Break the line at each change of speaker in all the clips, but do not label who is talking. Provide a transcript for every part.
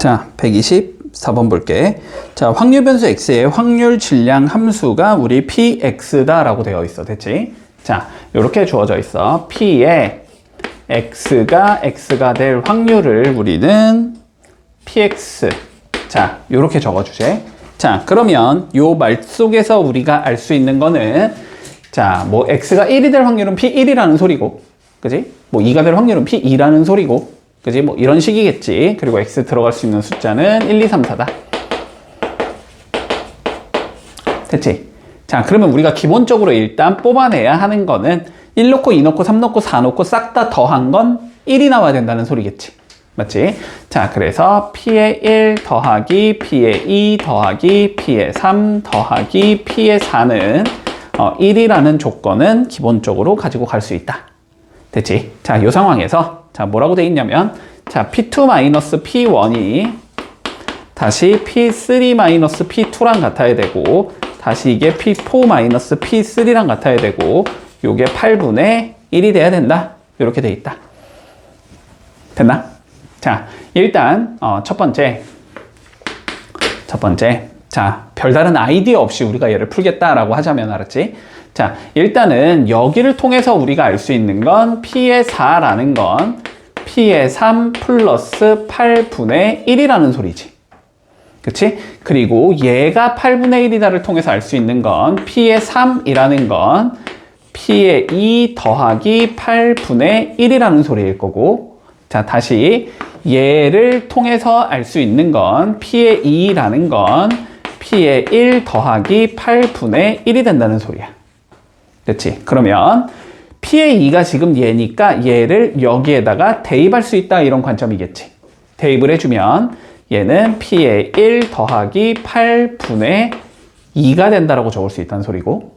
자, 124번 볼게. 자, 확률 변수 x의 확률 질량 함수가 우리 px다라고 되어 있어. 됐지? 자, 이렇게 주어져 있어. p의 x가 될 확률을 우리는 px. 자, 이렇게 적어주세. 자, 그러면 요 말 속에서 우리가 알 수 있는 거는, 자, 뭐 x가 1이 될 확률은 p1이라는 소리고, 그지? 뭐 2가 될 확률은 p2라는 소리고, 그지? 뭐 이런 식이겠지. 그리고 x 들어갈 수 있는 숫자는 1, 2, 3, 4다. 됐지? 자, 그러면 우리가 기본적으로 일단 뽑아내야 하는 거는 1 넣고 2 넣고 3 넣고 4 넣고 싹 다 더한 건 1이 나와야 된다는 소리겠지. 맞지? 자, 그래서 p의 1 더하기 p의 2 더하기 p의 3 더하기 p의 4는 1이라는 조건은 기본적으로 가지고 갈 수 있다. 됐지? 자, 이 상황에서 자, 뭐라고 돼 있냐면, 자, P2-P1이 다시 P3-P2랑 같아야 되고, 다시 이게 P4-P3랑 같아야 되고, 요게 8분의 1이 돼야 된다. 이렇게 돼 있다. 됐나? 자, 일단 첫 번째. 자, 별다른 아이디어 없이 우리가 얘를 풀겠다라고 하자면, 알았지? 자, 일단은 여기를 통해서 우리가 알 수 있는 건 P의 4라는 건 P의 3 플러스 8분의 1이라는 소리지. 그치? 그리고 얘가 8분의 1이다를 통해서 알 수 있는 건 P의 3이라는 건 P의 2 더하기 8분의 1이라는 소리일 거고, 자, 다시 얘를 통해서 알 수 있는 건 P의 2라는 건 P의 1 더하기 8분의 1이 된다는 소리야. 됐지? 그러면 P의 2가 지금 얘니까 얘를 여기에다가 대입할 수 있다, 이런 관점이겠지. 대입을 해주면 얘는 P의 1 더하기 8분의 2가 된다라고 적을 수 있다는 소리고.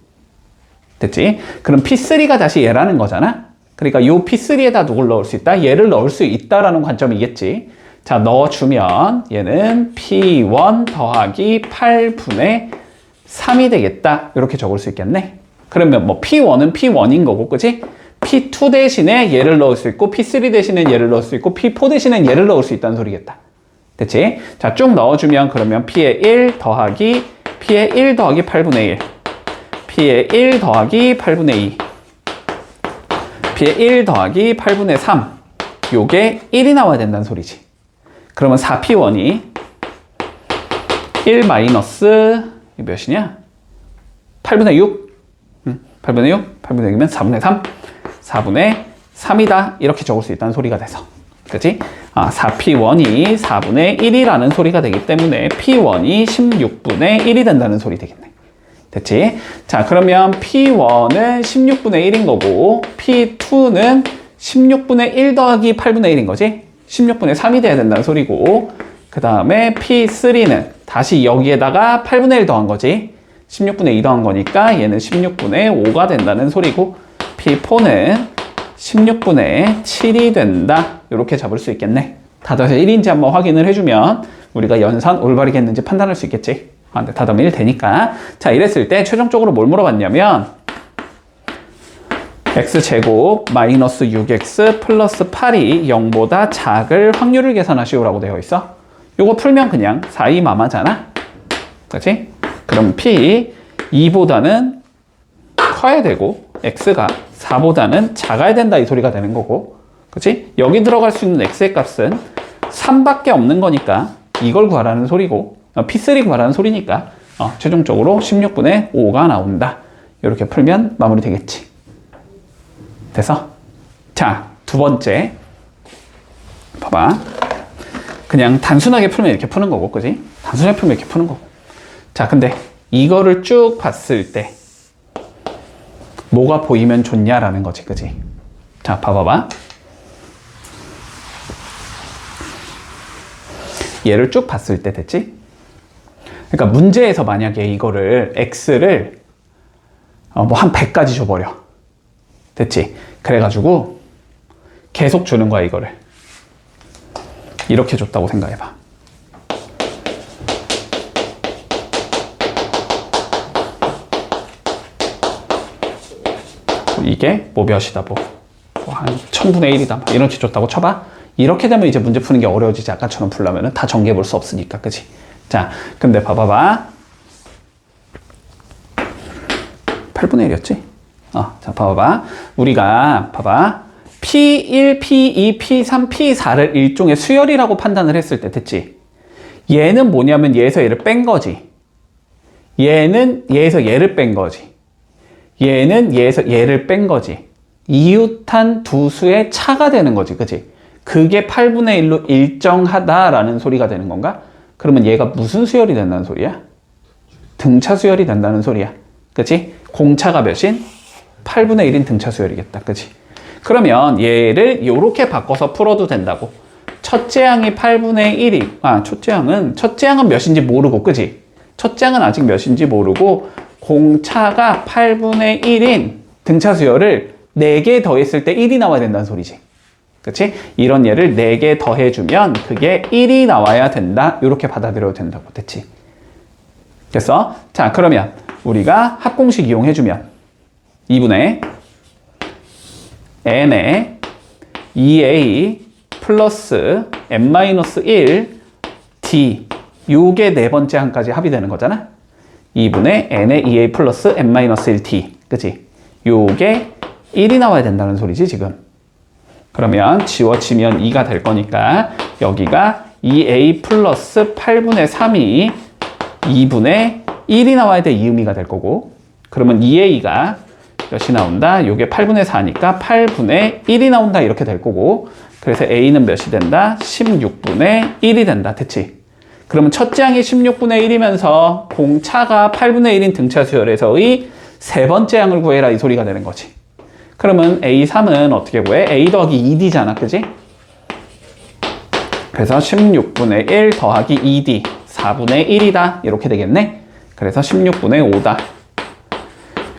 됐지? 그럼 P3가 다시 얘라는 거잖아? 그러니까 이 P3에다 누굴 넣을 수 있다? 얘를 넣을 수 있다라는 관점이겠지. 자, 넣어주면 얘는 P1 더하기 8분의 3이 되겠다. 이렇게 적을 수 있겠네. 그러면 뭐 P1은 P1인 거고, 그치? P2 대신에 얘를 넣을 수 있고, P3 대신에 얘를 넣을 수 있고, P4 대신에 얘를 넣을 수 있다는 소리겠다. 됐지? 자, 쭉 넣어주면 그러면 P의 1 더하기 8분의 1, P의 1 더하기 8분의 2, P의 1 더하기 8분의 3, 요게 1이 나와야 된다는 소리지. 그러면 4P1이 1 마이너스 몇이냐? 8분의 6? 8분의 6? 8분의 6이면 4분의 3? 4분의 3이다. 이렇게 적을 수 있다는 소리가 돼서. 그치? 4P1이 4분의 1이라는 소리가 되기 때문에 P1이 16분의 1이 된다는 소리 되겠네. 됐지? 자, 그러면 P1은 16분의 1인 거고, P2는 16분의 1 더하기 8분의 1인 거지? 16분의 3이 돼야 된다는 소리고, 그 다음에 P3는 다시 여기에다가 8분의 1 더한 거지? 16분의 2 더한 거니까 얘는 16분의 5가 된다는 소리고, P4는 16분의 7이 된다. 이렇게 잡을 수 있겠네. 다더해서 1인지 한번 확인을 해주면 우리가 연산 올바르게 했는지 판단할 수 있겠지. 근데 다더하면 1 되니까. 자, 이랬을 때 최종적으로 뭘 물어봤냐면, x제곱 마이너스 6x 플러스 8이 0보다 작을 확률을 계산하시오라고 되어 있어. 요거 풀면 그냥 4이 마마잖아. 그치? 그럼 p 2보다는 커야 되고 x가 4보다는 작아야 된다, 이 소리가 되는 거고. 그치? 여기 들어갈 수 있는 x의 값은 3밖에 없는 거니까 이걸 구하라는 소리고, p3 구하라는 소리니까 최종적으로 16분의 5가 나온다. 이렇게 풀면 마무리 되겠지. 됐어? 자, 두 번째. 봐봐. 그냥 단순하게 풀면 이렇게 푸는 거고, 그지? 단순하게 풀면 이렇게 푸는 거고. 자, 근데 이거를 쭉 봤을 때 뭐가 보이면 좋냐라는 거지, 그지? 자, 봐봐봐. 얘를 쭉 봤을 때 됐지? 그러니까 문제에서 만약에 이거를 x를 뭐 한 100까지 줘버려. 됐지? 그래가지고 계속 주는 거야, 이거를. 이렇게 줬다고 생각해봐. 이게 뭐 몇이다, 뭐 한 1000분의 1이다, 이렇게 줬다고 쳐봐. 이렇게 되면 이제 문제 푸는 게 어려워지지. 아까처럼 풀려면 다 전개해 볼 수 없으니까. 그치? 자, 근데 봐봐봐. 8분의 1이었지? 자, 봐봐. 우리가, 봐봐. P1, P2, P3, P4를 일종의 수열이라고 판단을 했을 때, 됐지? 얘는 뭐냐면 얘에서 얘를 뺀 거지. 얘는 얘에서 얘를 뺀 거지. 얘는 얘에서 얘를 뺀 거지. 이웃한 두 수의 차가 되는 거지. 그치? 그게 8분의 1로 일정하다라는 소리가 되는 건가? 그러면 얘가 무슨 수열이 된다는 소리야? 등차 수열이 된다는 소리야. 그치? 공차가 몇인? 8분의 1인 등차 수열이겠다. 그치? 그러면 얘를 이렇게 바꿔서 풀어도 된다고. 첫째 항이 8분의 1이, 첫째 항은 몇인지 모르고, 그치? 첫째 항은 아직 몇인지 모르고, 공차가 8분의 1인 등차 수열을 4개 더했을 때 1이 나와야 된다는 소리지. 그치? 이런 예를 4개 더해주면 그게 1이 나와야 된다. 이렇게 받아들여도 된다고. 됐지? 됐어? 자, 그러면 우리가 합공식 이용해주면 2분의 n에 2a 플러스 n-1 d 요게 네 번째 항까지 합의되는 거잖아. 2분의 n에 2a 플러스 n-1 d 그치? 요게 1이 나와야 된다는 소리지 지금. 그러면 지워치면 2가 될 거니까 여기가 2a 플러스 8분의 3이 2분의 1이 나와야 돼. 이 의미가 될 거고. 그러면 2a가 몇이 나온다? 요게 8분의 4니까 8분의 1이 나온다. 이렇게 될 거고. 그래서 a는 몇이 된다? 16분의 1이 된다. 됐지? 그러면 첫째 항이 16분의 1이면서 공차가 8분의 1인 등차 수열에서의 세 번째 항을 구해라. 이 소리가 되는 거지. 그러면 A3은 어떻게 구해? A 더하기 2D잖아. 그지? 그래서 16분의 1 더하기 2D 4분의 1이다. 이렇게 되겠네. 그래서 16분의 5다.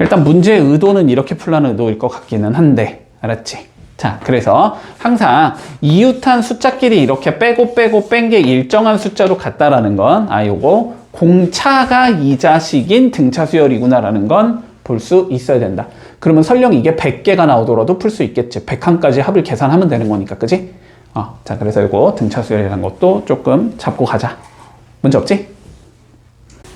일단 문제의 의도는 이렇게 풀라는 의도일 것 같기는 한데 알았지? 자, 그래서 항상 이웃한 숫자끼리 이렇게 빼고 뺀 게 일정한 숫자로 같다라는 건 요거 공차가 이 자식인 등차 수열이구나 라는 건 볼 수 있어야 된다. 그러면 설령 이게 100개가 나오더라도 풀 수 있겠지. 100항까지 합을 계산하면 되는 거니까. 그지? 자, 그래서 이거 등차 수열이라는 것도 조금 잡고 가자. 문제 없지?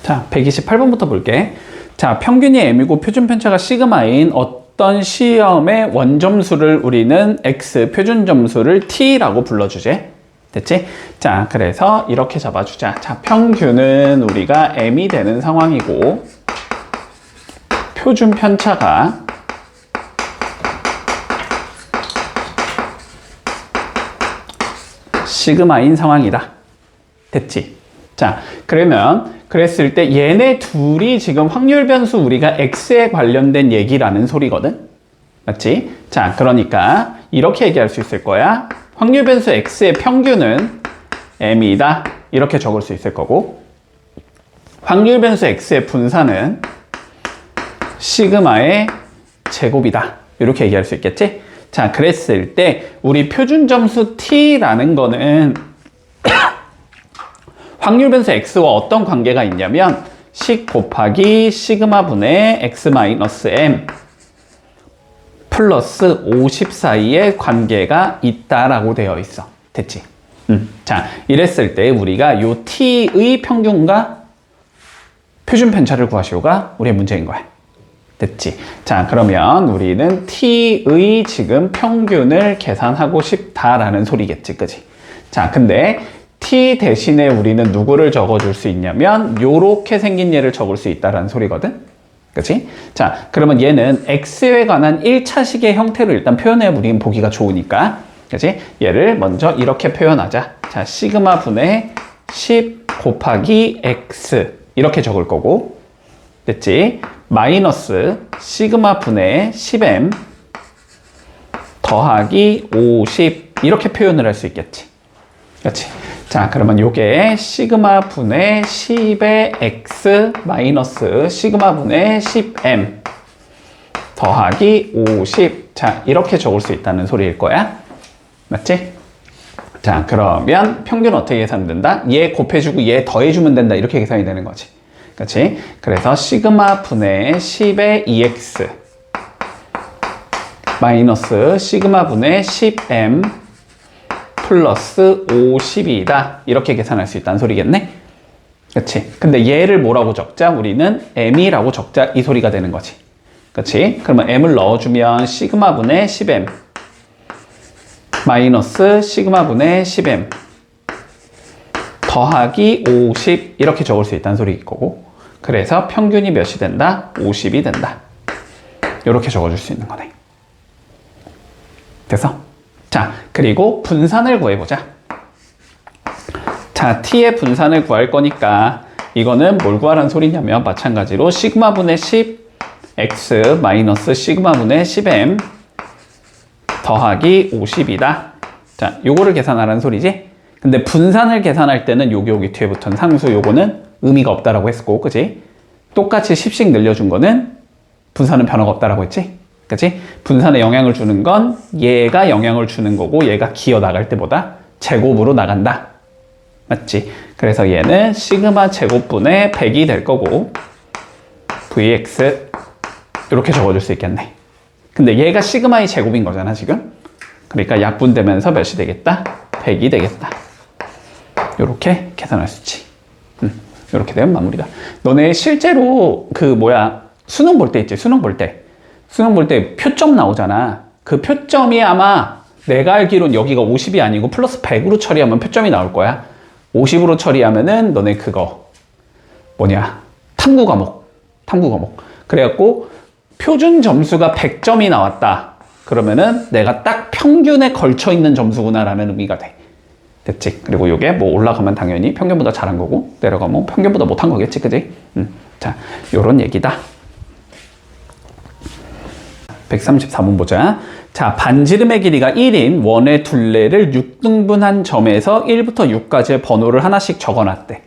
자, 128번부터 볼게. 자, 평균이 m이고 표준 편차가 시그마인 어떤 시험의 원점수를 우리는 x, 표준 점수를 t라고 불러주제. 됐지? 자, 그래서 이렇게 잡아주자. 자, 평균은 우리가 m이 되는 상황이고 표준 편차가 시그마인 상황이다. 됐지? 자, 그러면 그랬을 때 얘네 둘이 지금 확률 변수 우리가 x에 관련된 얘기라는 소리거든. 맞지? 자, 그러니까 이렇게 얘기할 수 있을 거야. 확률 변수 x의 평균은 m이다. 이렇게 적을 수 있을 거고 확률 변수 x의 분산은 시그마의 제곱이다. 이렇게 얘기할 수 있겠지? 자, 그랬을 때 우리 표준 점수 t라는 거는 확률 변수 x와 어떤 관계가 있냐면 10 곱하기 시그마 분의 x 마이너스 m 플러스 50 사이의 관계가 있다라고 되어 있어. 됐지? 자, 이랬을 때 우리가 요 t의 평균과 표준 편차를 구하시오가 우리의 문제인 거야. 됐지? 자, 그러면 우리는 t의 지금 평균을 계산하고 싶다라는 소리겠지, 그지? 자, 근데 t 대신에 우리는 누구를 적어줄 수 있냐면 요렇게 생긴 얘를 적을 수 있다라는 소리거든? 그치? 자, 그러면 얘는 x에 관한 1차식의 형태로 일단 표현해 우리는 보기가 좋으니까 그치? 얘를 먼저 이렇게 표현하자. 자, 시그마 분의 10 곱하기 x 이렇게 적을 거고 됐지? 마이너스 시그마 분의 10m 더하기 50 이렇게 표현을 할 수 있겠지. 그렇지? 자, 그러면 요게 시그마 분의 10의 x 마이너스 시그마 분의 10m 더하기 50 자, 이렇게 적을 수 있다는 소리일 거야. 맞지? 자, 그러면 평균 어떻게 계산된다? 얘 곱해주고 얘 더해주면 된다. 이렇게 계산이 되는 거지. 그렇지? 그래서 시그마 분의 10의 2x 마이너스 시그마 분의 10m 플러스 50이다. 이렇게 계산할 수 있다는 소리겠네? 그치? 근데 얘를 뭐라고 적자? 우리는 m이라고 적자. 이 소리가 되는 거지. 그치? 그러면 m을 넣어주면 시그마분의 10m 마이너스 시그마분의 10m 더하기 50 이렇게 적을 수 있다는 소리일 거고, 그래서 평균이 몇이 된다? 50이 된다. 이렇게 적어줄 수 있는 거네. 됐어? 자, 그리고 분산을 구해보자. 자, t의 분산을 구할 거니까 이거는 뭘 구하라는 소리냐면 마찬가지로 시그마분의 10 x 마이너스 시그마분의 10m 더하기 50이다. 자, 요거를 계산하라는 소리지? 근데 분산을 계산할 때는 여기 뒤에 붙은 상수 요거는 의미가 없다라고 했고, 그치? 똑같이 10씩 늘려준 거는 분산은 변화가 없다라고 했지? 그치? 분산에 영향을 주는 건 얘가 영향을 주는 거고, 얘가 기어 나갈 때보다 제곱으로 나간다. 맞지? 그래서 얘는 시그마 제곱분의 100이 될 거고, vx 이렇게 적어줄 수 있겠네. 근데 얘가 시그마의 제곱인 거잖아, 지금? 그러니까 약분되면서 몇이 되겠다? 100이 되겠다. 이렇게 계산할 수 있지. 이렇게 되면 마무리다. 너네 실제로 수능 볼 때 있지? 수능 볼 때 표점 나오잖아. 그 표점이 아마 내가 알기로는 여기가 50이 아니고 플러스 100으로 처리하면 표점이 나올 거야. 50으로 처리하면은 너네 그거 탐구 과목. 그래갖고 표준 점수가 100점이 나왔다. 그러면은 내가 딱 평균에 걸쳐 있는 점수구나라는 의미가 돼. 됐지? 그리고 이게 뭐 올라가면 당연히 평균보다 잘한 거고, 내려가면 평균보다 못한 거겠지, 그지? 자, 요런 얘기다. 134번 보자. 자, 반지름의 길이가 1인 원의 둘레를 6등분한 점에서 1부터 6까지의 번호를 하나씩 적어놨대.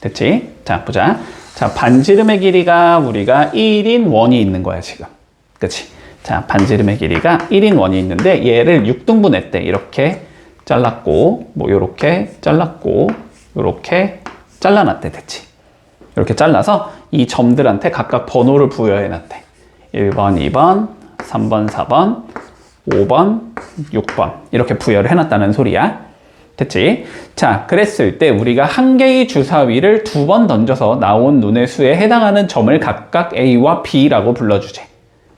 됐지? 자, 보자. 자, 반지름의 길이가 우리가 1인 원이 있는 거야, 지금. 그치? 자, 반지름의 길이가 1인 원이 있는데 얘를 6등분했대. 이렇게 잘랐고, 요렇게 잘랐고, 요렇게 잘라놨대. 됐지? 이렇게 잘라서 이 점들한테 각각 번호를 부여해놨대. 1번, 2번, 3번, 4번, 5번, 6번 이렇게 부여를 해놨다는 소리야. 됐지? 자, 그랬을 때 우리가 한 개의 주사위를 2번 던져서 나온 눈의 수에 해당하는 점을 각각 A와 B라고 불러주지.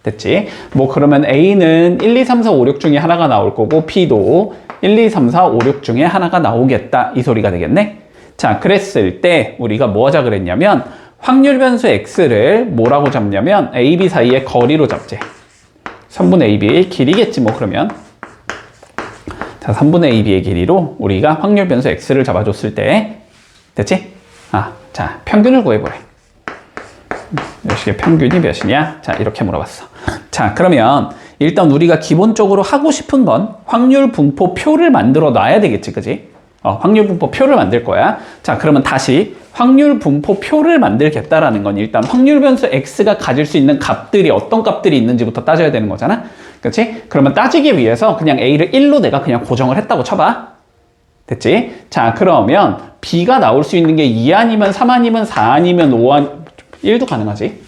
됐지? 그러면 A는 1, 2, 3, 4, 5, 6 중에 하나가 나올 거고, B도 1, 2, 3, 4, 5, 6 중에 하나가 나오겠다. 이 소리가 되겠네? 자, 그랬을 때 우리가 뭐 하자 그랬냐면 확률 변수 X를 뭐라고 잡냐면 A, B 사이의 거리로 잡지. 3분의 AB의 길이겠지, 그러면. 자, 3분의 AB의 길이로 우리가 확률 변수 X를 잡아줬을 때, 됐지? 자, 평균을 구해보래. 몇이게 평균이 몇이냐? 자, 이렇게 물어봤어. 자, 그러면 일단 우리가 기본적으로 하고 싶은 건 확률 분포표를 만들어 놔야 되겠지, 그지? 확률 분포표를 만들 거야. 자, 그러면 다시 확률 분포표를 만들겠다라는 건 일단 확률 변수 X가 가질 수 있는 값들이 어떤 값들이 있는지부터 따져야 되는 거잖아. 그치? 그러면 따지기 위해서 그냥 A를 1로 내가 그냥 고정을 했다고 쳐봐. 됐지? 자, 그러면 B가 나올 수 있는 게 2 아니면 3 아니면 4 아니면 5 1도 가능하지.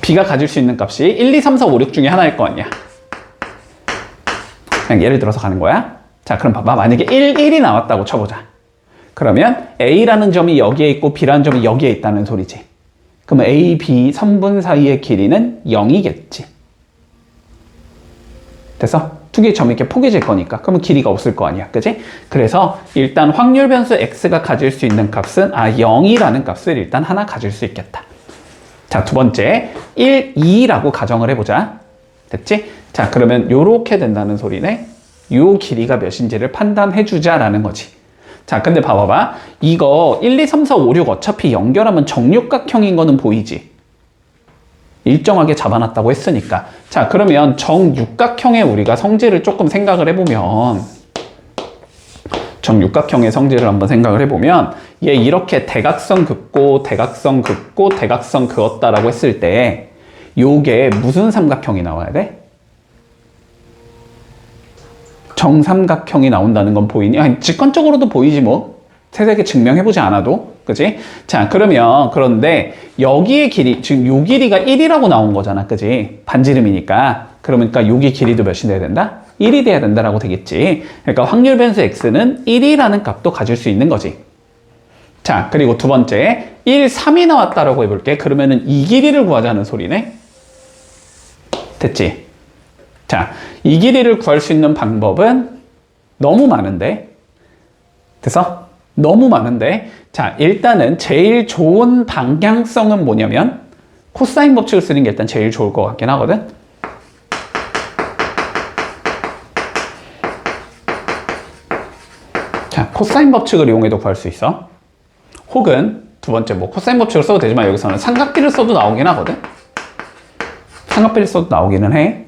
B가 가질 수 있는 값이 1, 2, 3, 4, 5, 6 중에 하나일 거 아니야. 그냥 예를 들어서 가는 거야. 자, 그럼 봐봐. 만약에 1이 나왔다고 쳐보자. 그러면 A라는 점이 여기에 있고 B라는 점이 여기에 있다는 소리지. 그러면 A, B 3분 사이의 길이는 0이겠지. 됐어? 두 개의 점이 이렇게 포개질 거니까. 그러면 길이가 없을 거 아니야. 그지? 그래서 일단 확률 변수 X가 가질 수 있는 값은 0이라는 값을 일단 하나 가질 수 있겠다. 자, 두 번째 1, 2라고 가정을 해보자. 됐지? 자, 그러면 요렇게 된다는 소리네. 요 길이가 몇인지를 판단해 주자라는 거지. 자, 근데 봐봐봐. 이거 1, 2, 3, 4, 5, 6 어차피 연결하면 정육각형인 거는 보이지? 일정하게 잡아놨다고 했으니까. 자, 그러면 정육각형의 우리가 성질을 조금 생각을 해보면, 정육각형의 성질을 한번 생각을 해보면, 얘 이렇게 대각선 긋고 대각선 긋고 대각선 그었다라고 했을 때 요게 무슨 삼각형이 나와야 돼? 정삼각형이 나온다는 건 보이니? 아니, 직관적으로도 보이지 뭐. 세세하게 증명해보지 않아도. 그지? 자, 그런데 여기의 길이, 지금 요 길이가 1이라고 나온 거잖아. 그지? 반지름이니까. 그러니까 여기 길이도 몇이 돼야 된다? 1이 돼야 된다라고 되겠지. 그러니까 확률 변수 x는 1이라는 값도 가질 수 있는 거지. 자, 그리고 두 번째, 1, 3이 나왔다라고 해볼게. 그러면은 이 길이를 구하자는 소리네. 됐지? 자, 이 길이를 구할 수 있는 방법은 너무 많은데. 됐어? 너무 많은데. 자, 일단은 제일 좋은 방향성은 뭐냐면 코사인 법칙을 쓰는 게 일단 제일 좋을 것 같긴 하거든. 자, 코사인 법칙을 이용해도 구할 수 있어. 혹은 두 번째 뭐 코사인 법칙을 써도 되지만 여기서는 삼각비를 써도 나오긴 하거든. 삼각비를 써도 나오기는 해.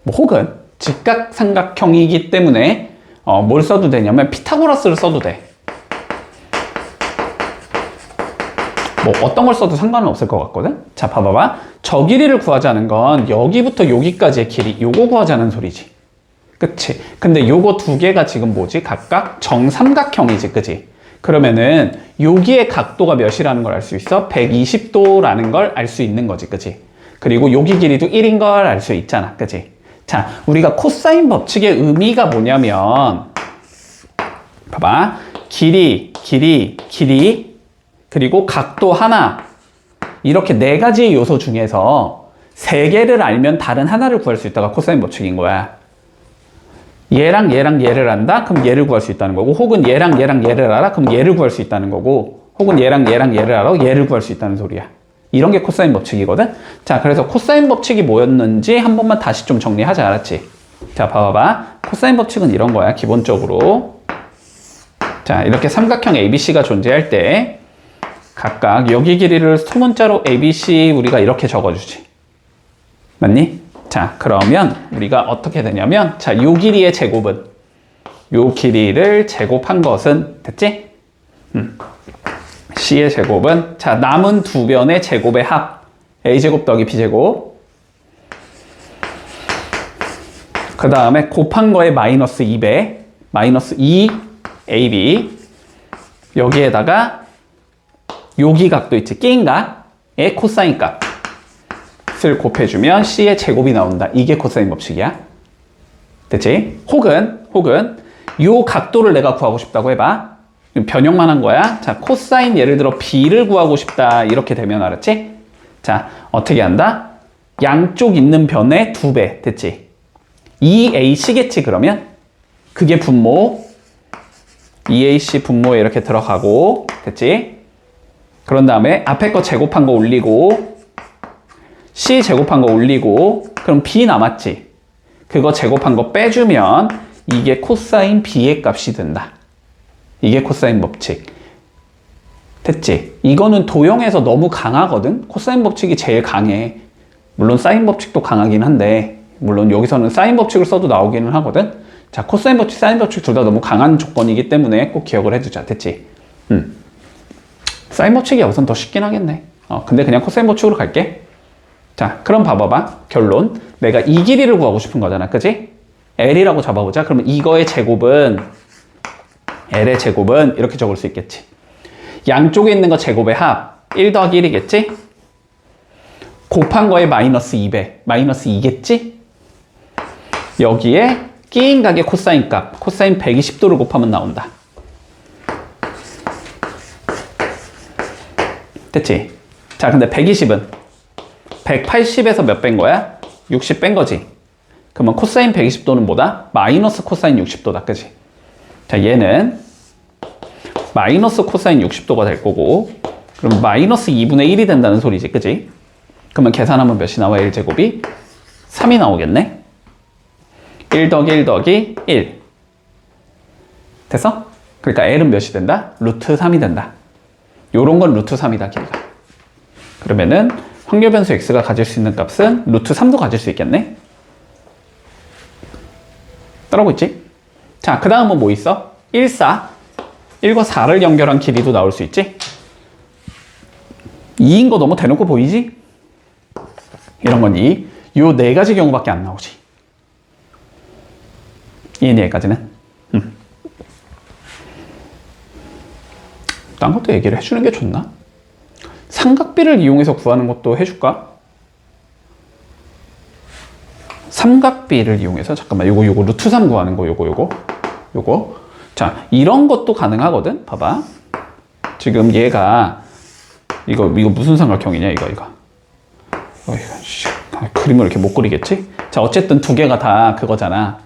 뭐 혹은 직각삼각형이기 때문에 뭘 써도 되냐면 피타고라스를 써도 돼. 뭐 어떤 걸 써도 상관은 없을 것 같거든. 자, 봐봐봐. 저 길이를 구하자는 건 여기부터 여기까지의 길이 요거 구하자는 소리지. 그치? 근데 요거 두 개가 지금 뭐지? 각각 정삼각형이지, 그치? 그러면은 여기의 각도가 몇이라는 걸 알 수 있어? 120도라는 걸 알 수 있는 거지, 그치? 그리고 여기 길이도 1인 걸 알 수 있잖아, 그치? 자, 우리가 코사인 법칙의 의미가 뭐냐면 봐봐. 길이, 그리고 각도 하나, 이렇게 네 가지의 요소 중에서 세 개를 알면 다른 하나를 구할 수 있다가 코사인 법칙인 거야. 얘랑 얘를 안다? 그럼 얘를 구할 수 있다는 거고, 혹은 얘랑 얘를 알아? 그럼 얘를 구할 수 있다는 거고, 혹은 얘랑 얘를 알아? 얘를 구할 수 있다는 소리야. 이런 게 코사인 법칙이거든? 자, 그래서 코사인 법칙이 뭐였는지 한 번만 다시 좀 정리하자, 알았지? 자, 봐봐봐. 코사인 법칙은 이런 거야, 기본적으로. 자, 이렇게 삼각형 ABC가 존재할 때 각각 여기 길이를 소문자로 ABC 우리가 이렇게 적어주지. 맞니? 자, 그러면 우리가 어떻게 되냐면, 자, 요 길이의 제곱은, 요 길이를 제곱한 것은, 됐지? C의 제곱은, 자, 남은 두 변의 제곱의 합. A제곱 더하기 B제곱. 그 다음에 곱한 거에 마이너스 2배, 마이너스 2AB. 여기에다가 여기 각도 있지, 끼인가의 코사인 값을 곱해주면 C의 제곱이 나온다. 이게 코사인 법칙이야. 됐지? 혹은 요 각도를 내가 구하고 싶다고 해봐. 변형만 한 거야. 자, 코사인 예를 들어 B를 구하고 싶다. 이렇게 되면 알았지? 자, 어떻게 한다? 양쪽 있는 변의 2배. 됐지? 2AC겠지, 그러면? 그게 분모. 2AC 분모에 이렇게 들어가고. 됐지? 그런 다음에 앞에 거 제곱한 거 올리고, C 제곱한 거 올리고, 그럼 B 남았지? 그거 제곱한 거 빼주면 이게 코사인 B의 값이 된다. 이게 코사인 법칙. 됐지? 이거는 도형에서 너무 강하거든? 코사인 법칙이 제일 강해. 물론 사인 법칙도 강하긴 한데, 물론 여기서는 사인 법칙을 써도 나오기는 하거든? 자, 코사인 법칙, 사인 법칙 둘 다 너무 강한 조건이기 때문에 꼭 기억을 해두자. 됐지? 사인 법칙이 여기선 더 쉽긴 하겠네. 근데 그냥 코사인 법칙으로 갈게. 자, 그럼 봐봐봐. 결론. 내가 이 길이를 구하고 싶은 거잖아. 그지? L이라고 잡아보자. 그러면 이거의 제곱은, L의 제곱은 이렇게 적을 수 있겠지. 양쪽에 있는 거 제곱의 합. 1 더하기 1이겠지? 곱한 거에 마이너스 2배. 마이너스 2겠지? 여기에 끼인 각의 코사인 값. 코사인 120도를 곱하면 나온다. 됐지? 자, 근데 120은 180에서 몇 뺀 거야? 60 뺀 거지. 그러면 코사인 120도는 뭐다? 마이너스 코사인 60도다. 그지? 자, 얘는 마이너스 코사인 60도가 될 거고, 그럼 마이너스 2분의 1이 된다는 소리지. 그지? 그러면 계산하면 몇이 나와? 1제곱이? 3이 나오겠네? 1 더하기 1 더하기 1. 됐어? 그러니까 L은 몇이 된다? 루트 3이 된다. 요런 건 루트 3이다, 길이가. 그러면은 확률 변수 x가 가질 수 있는 값은 루트 3도 가질 수 있겠네? 따라오고 있지? 자, 그 다음은 뭐 있어? 1, 4. 1과 4를 연결한 길이도 나올 수 있지? 2인 거 너무 대놓고 보이지? 이런 건 2. 요 네 가지 경우밖에 안 나오지. 2인 얘까지는. 딴 것도 얘기를 해주는 게 좋나? 삼각비를 이용해서 구하는 것도 해줄까? 삼각비를 이용해서 잠깐만 요거 루트 3 구하는 거 요거 자 이런 것도 가능하거든. 봐봐 지금 얘가 이거 무슨 삼각형이냐 이거 그림을 이렇게 못 그리겠지. 자 어쨌든 두 개가 다 그거잖아.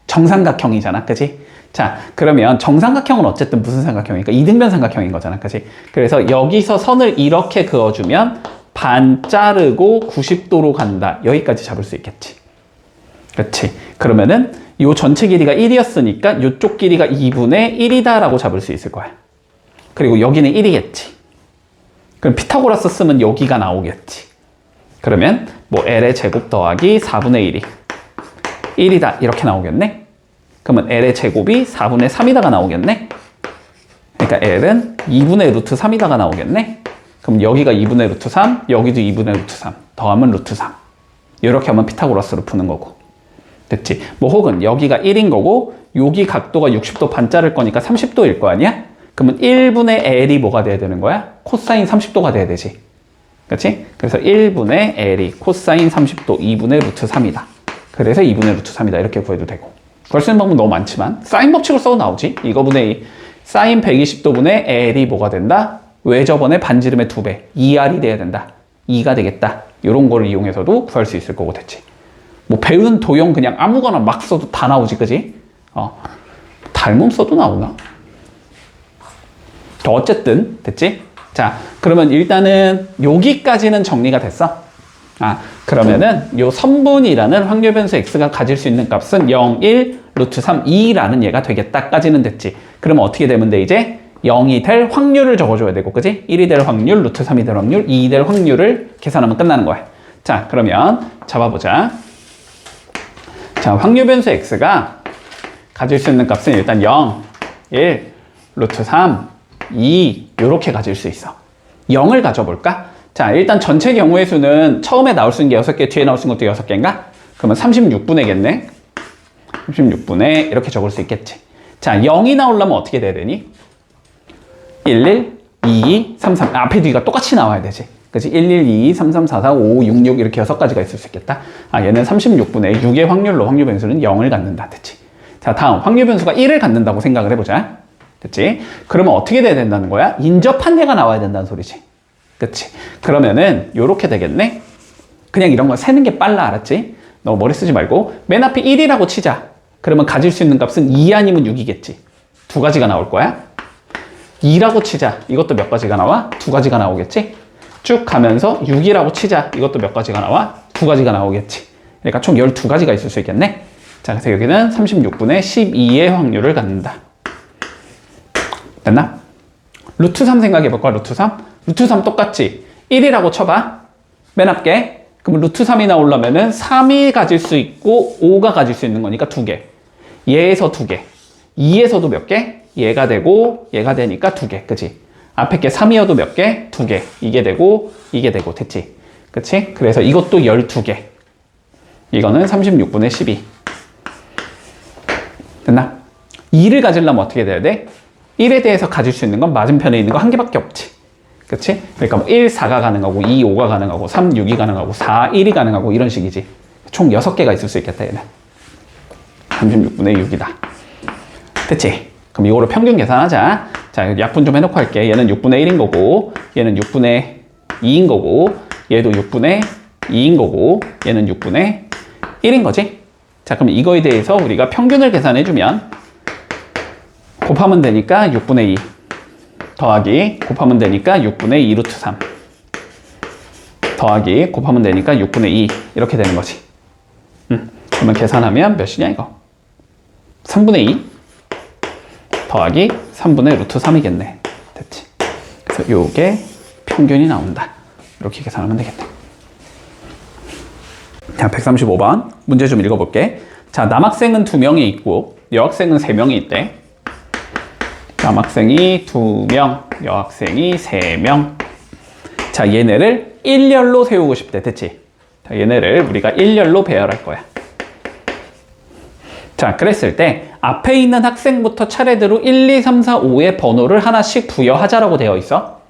정삼각형이잖아 그지. 자 그러면 정삼각형은 어쨌든 무슨 삼각형이니까 이등변 삼각형인 거잖아 그지. 그래서 여기서 선을 이렇게 그어주면 반 자르고 90도로 간다. 여기까지 잡을 수 있겠지. 그렇지. 그러면은 요 전체 길이가 1이었으니까 요쪽 길이가 2분의 1이다 라고 잡을 수 있을 거야. 그리고 여기는 1이겠지. 그럼 피타고라스 쓰면 여기가 나오겠지. 그러면 뭐 L의 제곱 더하기 4분의 1이 1이다 이렇게 나오겠네. 그러면 L의 제곱이 4분의 3이다가 나오겠네. 그러니까 L은 2분의 루트 3이다가 나오겠네. 그럼 여기가 2분의 루트 3, 여기도 2분의 루트 3, 더하면 루트 3. 이렇게 하면 피타고라스로 푸는 거고. 됐지? 뭐 혹은 여기가 1인 거고 여기 각도가 60도 반 자를 거니까 30도일 거 아니야? 그러면 1분의 L이 뭐가 돼야 되는 거야? 코사인 30도가 돼야 되지. 그렇지? 그래서 1분의 L이 코사인 30도 2분의 루트 3이다. 그래서 2분의 루트 3이다. 이렇게 구해도 되고. 구할 수 있는 방법 너무 많지만 사인 법칙을 써도 나오지. 이거분의 사인 120도분의 L이 뭐가 된다? 왜 저번에 반지름의 2배 2R이 돼야 된다. 2가 되겠다. 이런 거를 이용해서도 구할 수 있을 거고 됐지. 뭐 배운 도형 그냥 아무거나 막 써도 다 나오지 그지? 닮음 써도 나오나? 어쨌든 됐지? 자 그러면 일단은 여기까지는 정리가 됐어. 그러면은 요 선분이라는 확률 변수 x가 가질 수 있는 값은 0, 1, 루트 3, 2라는 얘가 되겠다까지는 됐지. 그러면 어떻게 되면 돼 이제? 0이 될 확률을 적어줘야 되고 그지? 1이 될 확률, 루트 3이 될 확률, 2이 될 확률을 계산하면 끝나는 거야. 자 그러면 잡아보자. 자 확률 변수 x가 가질 수 있는 값은 일단 0, 1, 루트 3, 2 이렇게 가질 수 있어. 0을 가져볼까? 자 일단 전체 경우의 수는 처음에 나올 수 있는 게 6개, 뒤에 나올 수 있는 것도 6개인가? 그러면 36분의겠네. 36분의 이렇게 적을 수 있겠지. 자 0이 나오려면 어떻게 돼야 되니? 1, 1, 2, 2, 3, 3 앞에 뒤가 똑같이 나와야 되지. 그치? 1, 1, 2, 2, 3, 3, 4, 4, 5, 6, 6 이렇게 6가지가 있을 수 있겠다. 얘는 36분의 6의 확률로 확률 변수는 0을 갖는다. 됐지? 자 다음 확률 변수가 1을 갖는다고 생각을 해보자. 됐지? 그러면 어떻게 돼야 된다는 거야? 인접한 얘가 나와야 된다는 소리지. 그치? 그러면은 요렇게 되겠네? 그냥 이런 거 세는 게 빨라. 알았지? 너무 머리 쓰지 말고 맨 앞에 1이라고 치자. 그러면 가질 수 있는 값은 2 아니면 6이겠지. 두 가지가 나올 거야. 2라고 치자. 이것도 몇 가지가 나와? 두 가지가 나오겠지? 쭉 가면서 6이라고 치자. 이것도 몇 가지가 나와? 두 가지가 나오겠지. 그러니까 총 12가지가 있을 수 있겠네? 자, 그래서 여기는 36분의 12의 확률을 갖는다. 됐나? 루트 3 생각해볼까? 루트 3? 루트 3 똑같지? 1이라고 쳐봐. 맨 앞에. 그럼 루트 3이 나오려면은 3이 가질 수 있고 5가 가질 수 있는 거니까 2개. 얘에서 2개. 2에서도 몇 개? 얘가 되고 얘가 되니까 2개. 그치? 앞에 게 3이어도 몇 개? 2개. 이게 되고 이게 되고. 됐지? 그치? 그래서 이것도 12개. 이거는 36분의 12. 됐나? 2를 가지려면 어떻게 돼야 돼? 1에 대해서 가질 수 있는 건 맞은편에 있는 거 한 개밖에 없지. 그치? 그러니까 뭐 1, 4가 가능하고 2, 5가 가능하고 3, 6이 가능하고 4, 1이 가능하고 이런 식이지. 총 6개가 있을 수 있겠다 얘는. 36분의 6이다. 됐지? 그럼 이거로 평균 계산하자. 자, 약분 좀 해놓고 할게. 얘는 6분의 1인 거고 얘는 6분의 2인 거고 얘도 6분의 2인 거고 얘는 6분의 1인 거지. 자, 그럼 이거에 대해서 우리가 평균을 계산해주면 곱하면 되니까 6분의 2 더하기 곱하면 되니까 6분의 2 루트 3 더하기 곱하면 되니까 6분의 2 이렇게 되는 거지. 그러면 계산하면 몇이냐 이거? 3분의 2 더하기 3분의 루트 3이겠네. 됐지? 그래서 요게 평균이 나온다. 이렇게 계산하면 되겠네. 자, 135번 문제 좀 읽어볼게. 자, 남학생은 2명이 있고 여학생은 3명이 있대. 남학생이 2명, 여학생이 3명. 자, 얘네를 1열로 세우고 싶대. 됐지? 자, 얘네를 우리가 1열로 배열할 거야. 자, 그랬을 때 앞에 있는 학생부터 차례대로 1, 2, 3, 4, 5의 번호를 하나씩 부여하자라고 되어 있어.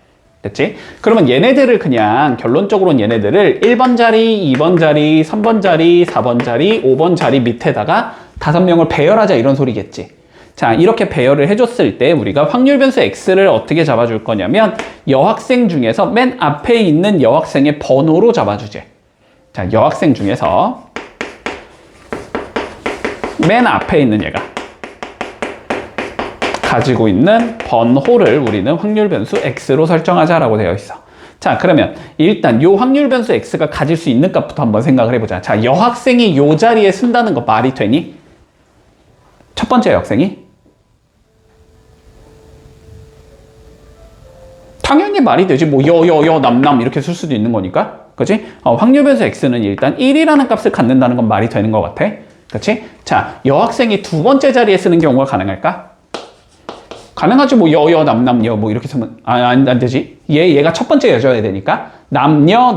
됐지? 그러면 얘네들을 그냥 결론적으로는 얘네들을 1번 자리, 2번 자리, 3번 자리, 4번 자리, 5번 자리 밑에다가 5명을 배열하자 이런 소리겠지. 자, 이렇게 배열을 해줬을 때 우리가 확률 변수 x를 어떻게 잡아줄 거냐면 여학생 중에서 맨 앞에 있는 여학생의 번호로 잡아주지. 자, 여학생 중에서 맨 앞에 있는 얘가 가지고 있는 번호를 우리는 확률 변수 x로 설정하자라고 되어 있어. 자, 그러면 일단 요 확률 변수 x가 가질 수 있는 값부터 한번 생각을 해보자. 자, 여학생이 요 자리에 쓴다는 거 말이 되니? 첫 번째 여학생이? 당연히 말이 되지. 뭐 남 이렇게 쓸 수도 있는 거니까. 그치? 확률 변수 x는 일단 1이라는 값을 갖는다는 건 말이 되는 것 같아. 그치? 자, 여학생이 두 번째 자리에 쓰는 경우가 가능할까? 가능하지. 뭐 남 뭐 이렇게 쓰면 안 되지. 얘가 첫 번째 여자여야 되니까 남녀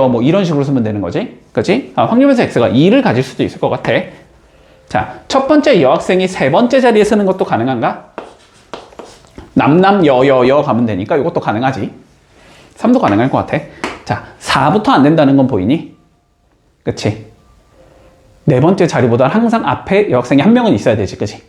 뭐 이런 식으로 쓰면 되는 거지. 그치? 확률 변수 x가 2를 가질 수도 있을 것 같아. 자, 첫 번째 여학생이 세 번째 자리에 쓰는 것도 가능한가? 여 가면 되니까 이것도 가능하지. 3도 가능할 것 같아. 자, 4부터 안 된다는 건 보이니? 그치? 네 번째 자리보다 항상 앞에 여학생이 한 명은 있어야 되지. 그치?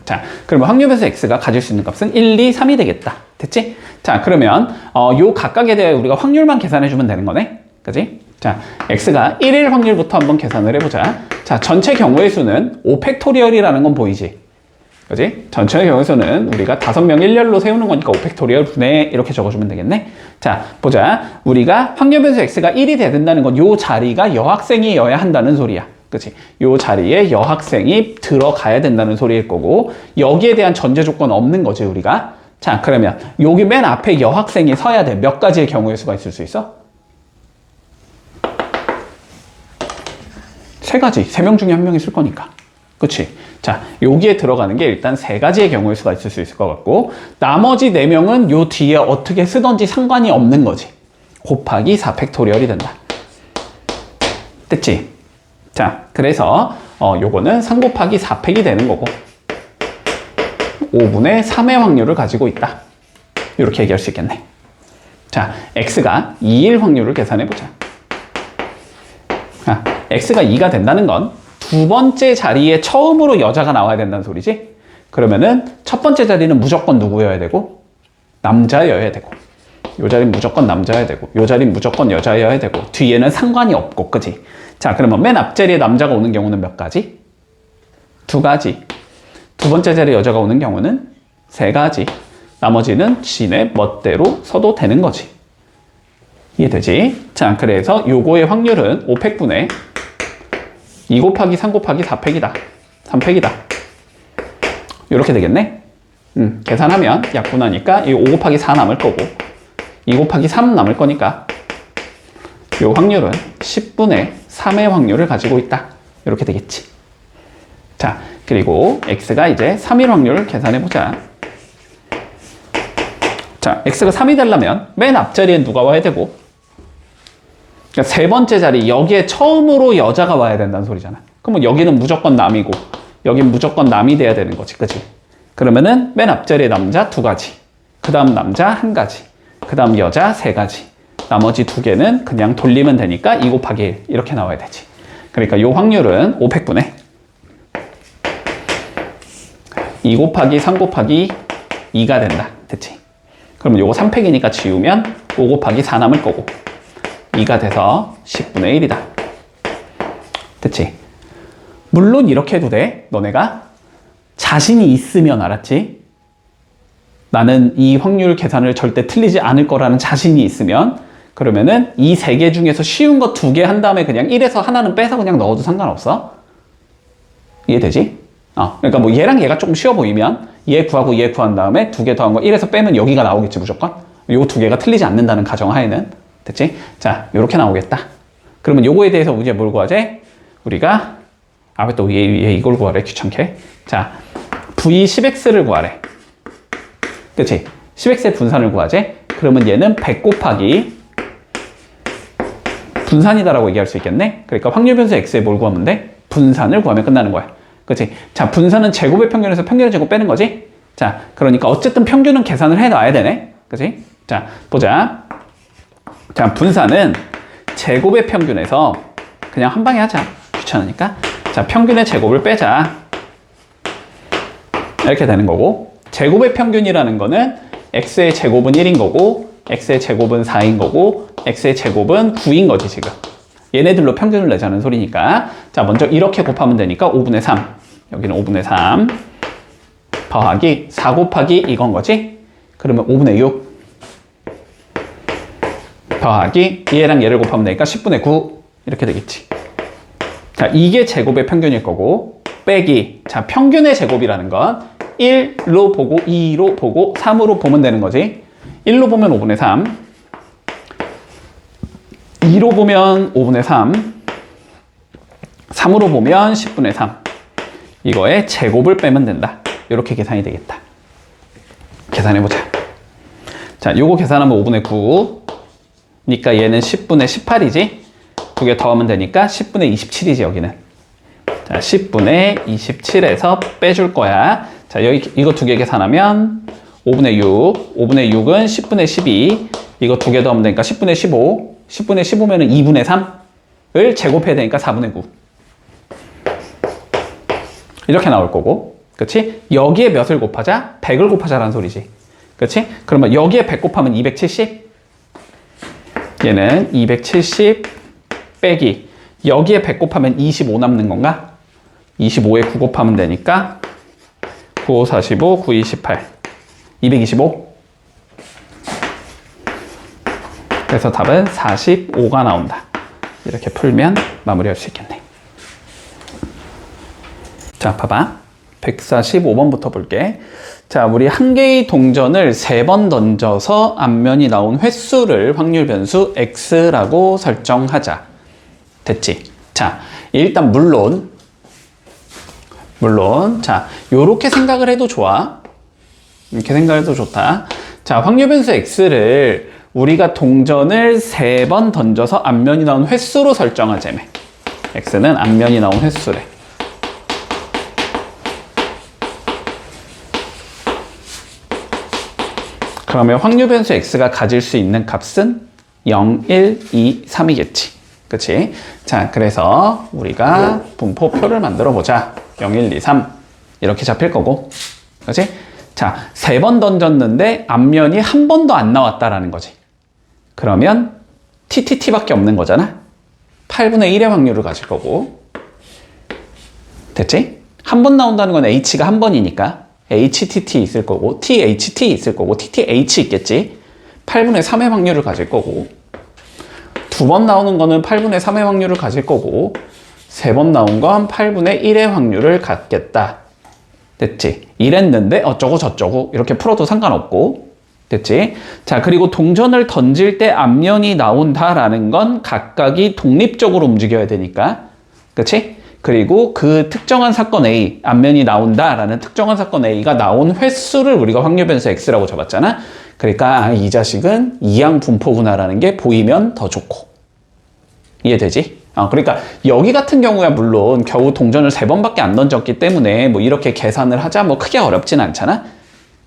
자, 그러면 확률 변수 x가 가질 수 있는 값은 1, 2, 3이 되겠다. 됐지? 자, 그러면 요 각각에 대해 우리가 확률만 계산해주면 되는 거네. 그치? 자, x가 1일 확률부터 한번 계산을 해보자. 자, 전체 경우의 수는 5팩토리얼이라는 건 보이지? 그지? 전체 경우의 수는 우리가 5명 일렬로 세우는 거니까 5팩토리얼 분의 이렇게 적어주면 되겠네. 자, 보자. 우리가 확률 변수 x가 1이 돼야 된다는 건 요 자리가 여학생이어야 한다는 소리야. 그치? 요 자리에 여학생이 들어가야 된다는 소리일 거고, 여기에 대한 전제 조건 없는 거지, 우리가. 자, 그러면 여기 맨 앞에 여학생이 서야 돼. 몇 가지의 경우의 수가 있을 수 있어? 3가지. 3명 중에 1명이 쓸 거니까. 그치? 자, 여기에 들어가는 게 일단 3가지의 경우의 수가 있을 수 있을 것 같고, 나머지 4명은 요 뒤에 어떻게 쓰던지 상관이 없는 거지. 곱하기 4팩토리얼이 된다. 됐지? 자, 그래서 요거는 3 곱하기 4팩이 되는 거고 5분의 3의 확률을 가지고 있다. 이렇게 얘기할 수 있겠네. 자, x가 2일 확률을 계산해보자. x가 2가 된다는 건 두 번째 자리에 처음으로 여자가 나와야 된다는 소리지? 그러면은 첫 번째 자리는 무조건 누구여야 되고? 남자여야 되고, 요 자리는 무조건 남자여야 되고, 요 자리는 무조건 여자여야 되고, 뒤에는 상관이 없고, 그지? 자, 그러면 맨 앞자리에 남자가 오는 경우는 몇 가지? 2가지. 두 번째 자리에 여자가 오는 경우는 3가지. 나머지는 지네 멋대로 써도 되는 거지. 이해되지? 자, 그래서 요거의 확률은 5팩분의 2 곱하기 3 곱하기 4팩이다. 3팩이다. 이렇게 되겠네? 계산하면 약분하니까 이 5 곱하기 4 남을 거고 2 곱하기 3 남을 거니까 요 확률은 10분의 3의 확률을 가지고 있다. 이렇게 되겠지. 자, 그리고 x가 이제 3일 확률을 계산해보자. 자, x가 3이 되려면 맨 앞자리엔 누가 와야 되고, 그러니까 세 번째 자리, 여기에 처음으로 여자가 와야 된다는 소리잖아. 그러면 여기는 무조건 남이고 여긴 무조건 남이 돼야 되는 거지. 그치? 그러면은 맨 앞자리에 남자 2가지, 그 다음 남자 1가지, 그 다음 여자 3가지, 나머지 2개는 그냥 돌리면 되니까 2 곱하기 1 이렇게 나와야 되지. 그러니까 요 확률은 5팩분의 2 곱하기 3 곱하기 2가 된다. 됐지? 그러면 요거 3팩이니까 지우면 5 곱하기 4 남을 거고 2가 돼서 10분의 1이다. 됐지? 물론 이렇게 해도 돼. 너네가 자신이 있으면, 알았지? 나는 이 확률 계산을 절대 틀리지 않을 거라는 자신이 있으면, 그러면은 이 3개 중에서 쉬운 거 2개 한 다음에 그냥 1에서 하나는 빼서 그냥 넣어도 상관없어. 이해되지? 그러니까 뭐 얘랑 얘가 조금 쉬워 보이면 얘 구하고 얘 구한 다음에 2개 더한 거 1에서 빼면 여기가 나오겠지, 무조건. 요 2개가 틀리지 않는다는 가정하에는. 됐지? 자, 요렇게 나오겠다. 그러면 요거에 대해서 이제 뭘 구하지? 우리가 왜 또 얘 이걸 구하래, 귀찮게. 자, v10x를 구하래. 그치? 10x의 분산을 구하지? 그러면 얘는 100 곱하기 분산이다라고 얘기할 수 있겠네? 그러니까 확률 변수 x에 뭘 구하면 돼? 분산을 구하면 끝나는 거야. 그치? 자, 분산은 제곱의 평균에서 평균의 제곱 빼는 거지? 자, 그러니까 어쨌든 평균은 계산을 해놔야 되네? 그치? 자, 보자. 자, 분산은 제곱의 평균에서 그냥 한 방에 하자. 귀찮으니까. 자, 평균의 제곱을 빼자. 이렇게 되는 거고, 제곱의 평균이라는 거는 x의 제곱은 1인 거고, x의 제곱은 4인 거고, x의 제곱은 9인 거지, 지금. 얘네들로 평균을 내자는 소리니까. 자, 먼저 이렇게 곱하면 되니까 5분의 3. 여기는 5분의 3. 더하기 4 곱하기 이건 거지? 그러면 5분의 6. 더하기 얘랑 얘를 곱하면 되니까 10분의 9. 이렇게 되겠지. 자, 이게 제곱의 평균일 거고, 빼기. 자, 평균의 제곱이라는 건 1로 보고, 2로 보고, 3으로 보면 되는 거지. 1로 보면 5분의 3. 2로 보면 5분의 3. 3으로 보면 10분의 3. 이거에 제곱을 빼면 된다. 이렇게 계산이 되겠다. 계산해보자. 자, 요거 계산하면 5분의 9. 니까 얘는 10분의 18이지? 두 개 더하면 되니까 10분의 27이지, 여기는. 자, 10분의 27에서 빼줄 거야. 자, 여기, 이거 두 개 계산하면 5분의 6. 5분의 6은 10분의 12. 이거 두 개 더하면 되니까 10분의 15. 10분의 15면은 2분의 3을 제곱해야 되니까 4분의 9. 이렇게 나올 거고. 그치? 여기에 몇을 곱하자? 100을 곱하자라는 소리지. 그치? 그러면 여기에 100 곱하면 270. 얘는 270 빼기. 여기에 100 곱하면 25 남는 건가? 25에 9 곱하면 되니까 9, 5, 45, 9, 28. 225. 그래서 답은 45가 나온다. 이렇게 풀면 마무리할 수 있겠네. 자, 봐봐. 145번부터 볼게. 자, 우리 한 개의 동전을 3번 던져서 앞면이 나온 횟수를 확률 변수 x라고 설정하자. 됐지? 자, 일단 물론 자, 요렇게 생각을 해도 좋아. 이렇게 생각해도 좋다. 자, 확률 변수 x를 우리가 동전을 3번 던져서 앞면이 나온 횟수로 설정하자며. x는 앞면이 나온 횟수래. 그러면 확률 변수 x가 가질 수 있는 값은 0, 1, 2, 3이겠지. 그치? 자, 그래서 우리가 분포표를 만들어 보자. 0, 1, 2, 3 이렇게 잡힐 거고. 그치? 자, 3번 던졌는데 앞면이 한 번도 안 나왔다라는 거지. 그러면 TTT밖에 없는 거잖아. 8분의 1의 확률을 가질 거고. 됐지? 한 번 나온다는 건 H가 한 번이니까 HTT 있을 거고, THT 있을 거고, TTH 있겠지? 8분의 3의 확률을 가질 거고, 2번 나오는 거는 8분의 3의 확률을 가질 거고, 3번 나온 건 8분의 1의 확률을 갖겠다. 됐지? 이랬는데 어쩌고 저쩌고 이렇게 풀어도 상관없고. 됐지? 자, 그리고 동전을 던질 때 앞면이 나온다라는 건 각각이 독립적으로 움직여야 되니까. 그치? 그리고 그 특정한 사건 A, 앞면이 나온다라는 특정한 사건 A가 나온 횟수를 우리가 확률 변수 X라고 잡았잖아. 그러니까 이 자식은 이항 분포구나라는 게 보이면 더 좋고. 이해되지? 그러니까 여기 같은 경우야 물론 겨우 동전을 3번밖에 안 던졌기 때문에 뭐 이렇게 계산을 하자 뭐 크게 어렵진 않잖아.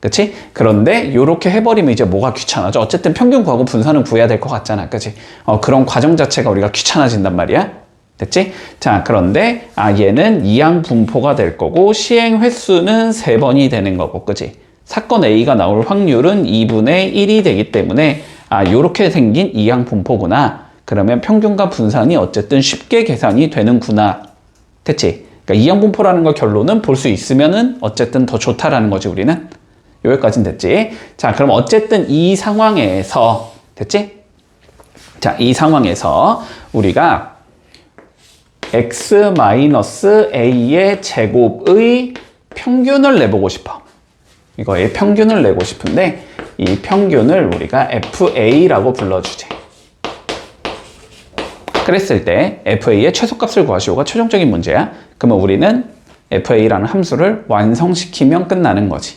그치? 그런데 이렇게 해버리면 이제 뭐가 귀찮아져? 어쨌든 평균 구하고 분산은 구해야 될 것 같잖아. 그치? 그런 과정 자체가 우리가 귀찮아진단 말이야. 됐지? 자, 그런데 얘는 이항 분포가 될 거고 시행 횟수는 3번이 되는 거고, 그치? 사건 A가 나올 확률은 2분의 1이 되기 때문에 요렇게 생긴 이항 분포구나. 그러면 평균과 분산이 어쨌든 쉽게 계산이 되는구나. 됐지? 그러니까 이항 분포라는 거 결론은 볼 수 있으면은 어쨌든 더 좋다라는 거지, 우리는. 여기까지는 됐지? 자, 그럼 어쨌든 이 상황에서, 됐지? 자, 이 상황에서 우리가 x-a의 제곱의 평균을 내보고 싶어. 이거의 평균을 내고 싶은데 이 평균을 우리가 FA라고 불러주지. 그랬을 때 FA의 최소값을 구하시오가 최종적인 문제야. 그러면 우리는 FA라는 함수를 완성시키면 끝나는 거지.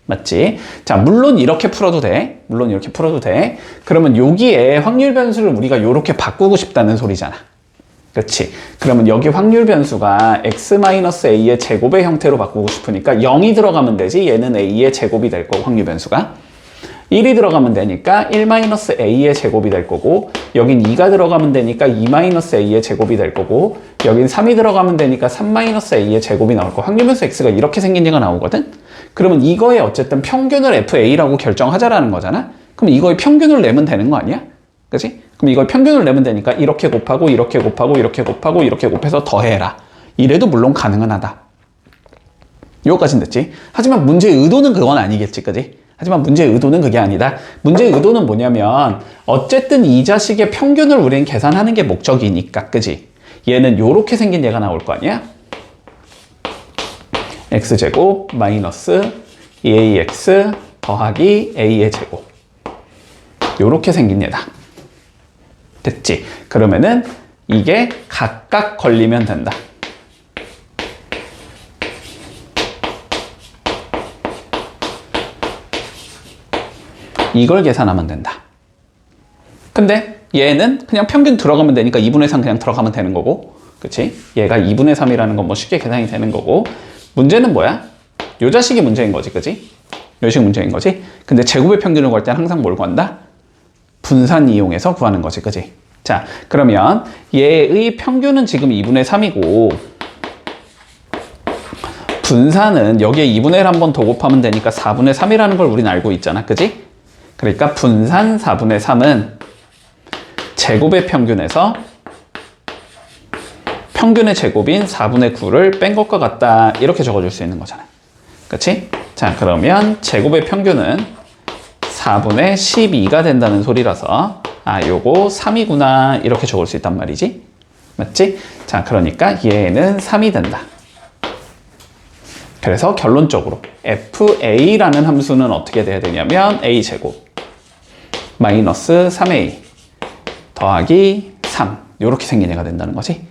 맞지? 자, 물론 이렇게 풀어도 돼. 물론 이렇게 풀어도 돼. 그러면 여기에 확률 변수를 우리가 이렇게 바꾸고 싶다는 소리잖아. 그렇지? 그러면 여기 확률 변수가 x-a의 제곱의 형태로 바꾸고 싶으니까 0이 들어가면 되지. 얘는 a의 제곱이 될 거고 확률 변수가. 1이 들어가면 되니까 1-a의 제곱이 될 거고, 여긴 2가 들어가면 되니까 2-a의 제곱이 될 거고, 여긴 3이 들어가면 되니까 3-a의 제곱이 나올 거. 확률변수 x가 이렇게 생긴 얘가 나오거든? 그러면 이거에 어쨌든 평균을 fa라고 결정하자라는 거잖아? 그럼 이거의 평균을 내면 되는 거 아니야? 그치? 그럼 이걸 평균을 내면 되니까 이렇게 곱하고 이렇게 곱하고 이렇게 곱하고 이렇게 곱해서 더해라. 이래도 물론 가능은 하다. 여기까지는 됐지? 하지만 문제의 의도는 그건 아니겠지, 그지? 하지만 문제의 의도는 그게 아니다. 문제의 의도는 뭐냐면 어쨌든 이 자식의 평균을 우리는 계산하는 게 목적이니까, 그지? 얘는 요렇게 생긴 얘가 나올 거 아니야? x제곱 마이너스 2ax 더하기 a의 제곱. 요렇게 생긴 얘다. 됐지? 그러면은 이게 각각 걸리면 된다. 이걸 계산하면 된다. 근데 얘는 그냥 평균 들어가면 되니까 2분의 3 그냥 들어가면 되는 거고, 그치? 얘가 2분의 3이라는 건 뭐 쉽게 계산이 되는 거고, 문제는 뭐야? 요 자식이 문제인 거지, 그치? 요 자식이 문제인 거지? 근데 제곱의 평균을 구할 때는 항상 뭘 구한다? 분산 이용해서 구하는 거지, 그치? 자, 그러면 얘의 평균은 지금 2분의 3이고, 분산은 여기에 2분의 1 한 번 더 곱하면 되니까 4분의 3이라는 걸 우리는 알고 있잖아, 그치? 그러니까 분산 4분의 3은 제곱의 평균에서 평균의 제곱인 4분의 9를 뺀 것과 같다. 이렇게 적어줄 수 있는 거잖아. 그치? 자, 그러면 제곱의 평균은 4분의 12가 된다는 소리라서 아, 요거 3이구나. 이렇게 적을 수 있단 말이지. 맞지? 자, 그러니까 얘는 3이 된다. 그래서 결론적으로 fa라는 함수는 어떻게 돼야 되냐면 a제곱 마이너스 3a 더하기 3 이렇게 생긴 애가 된다는 거지.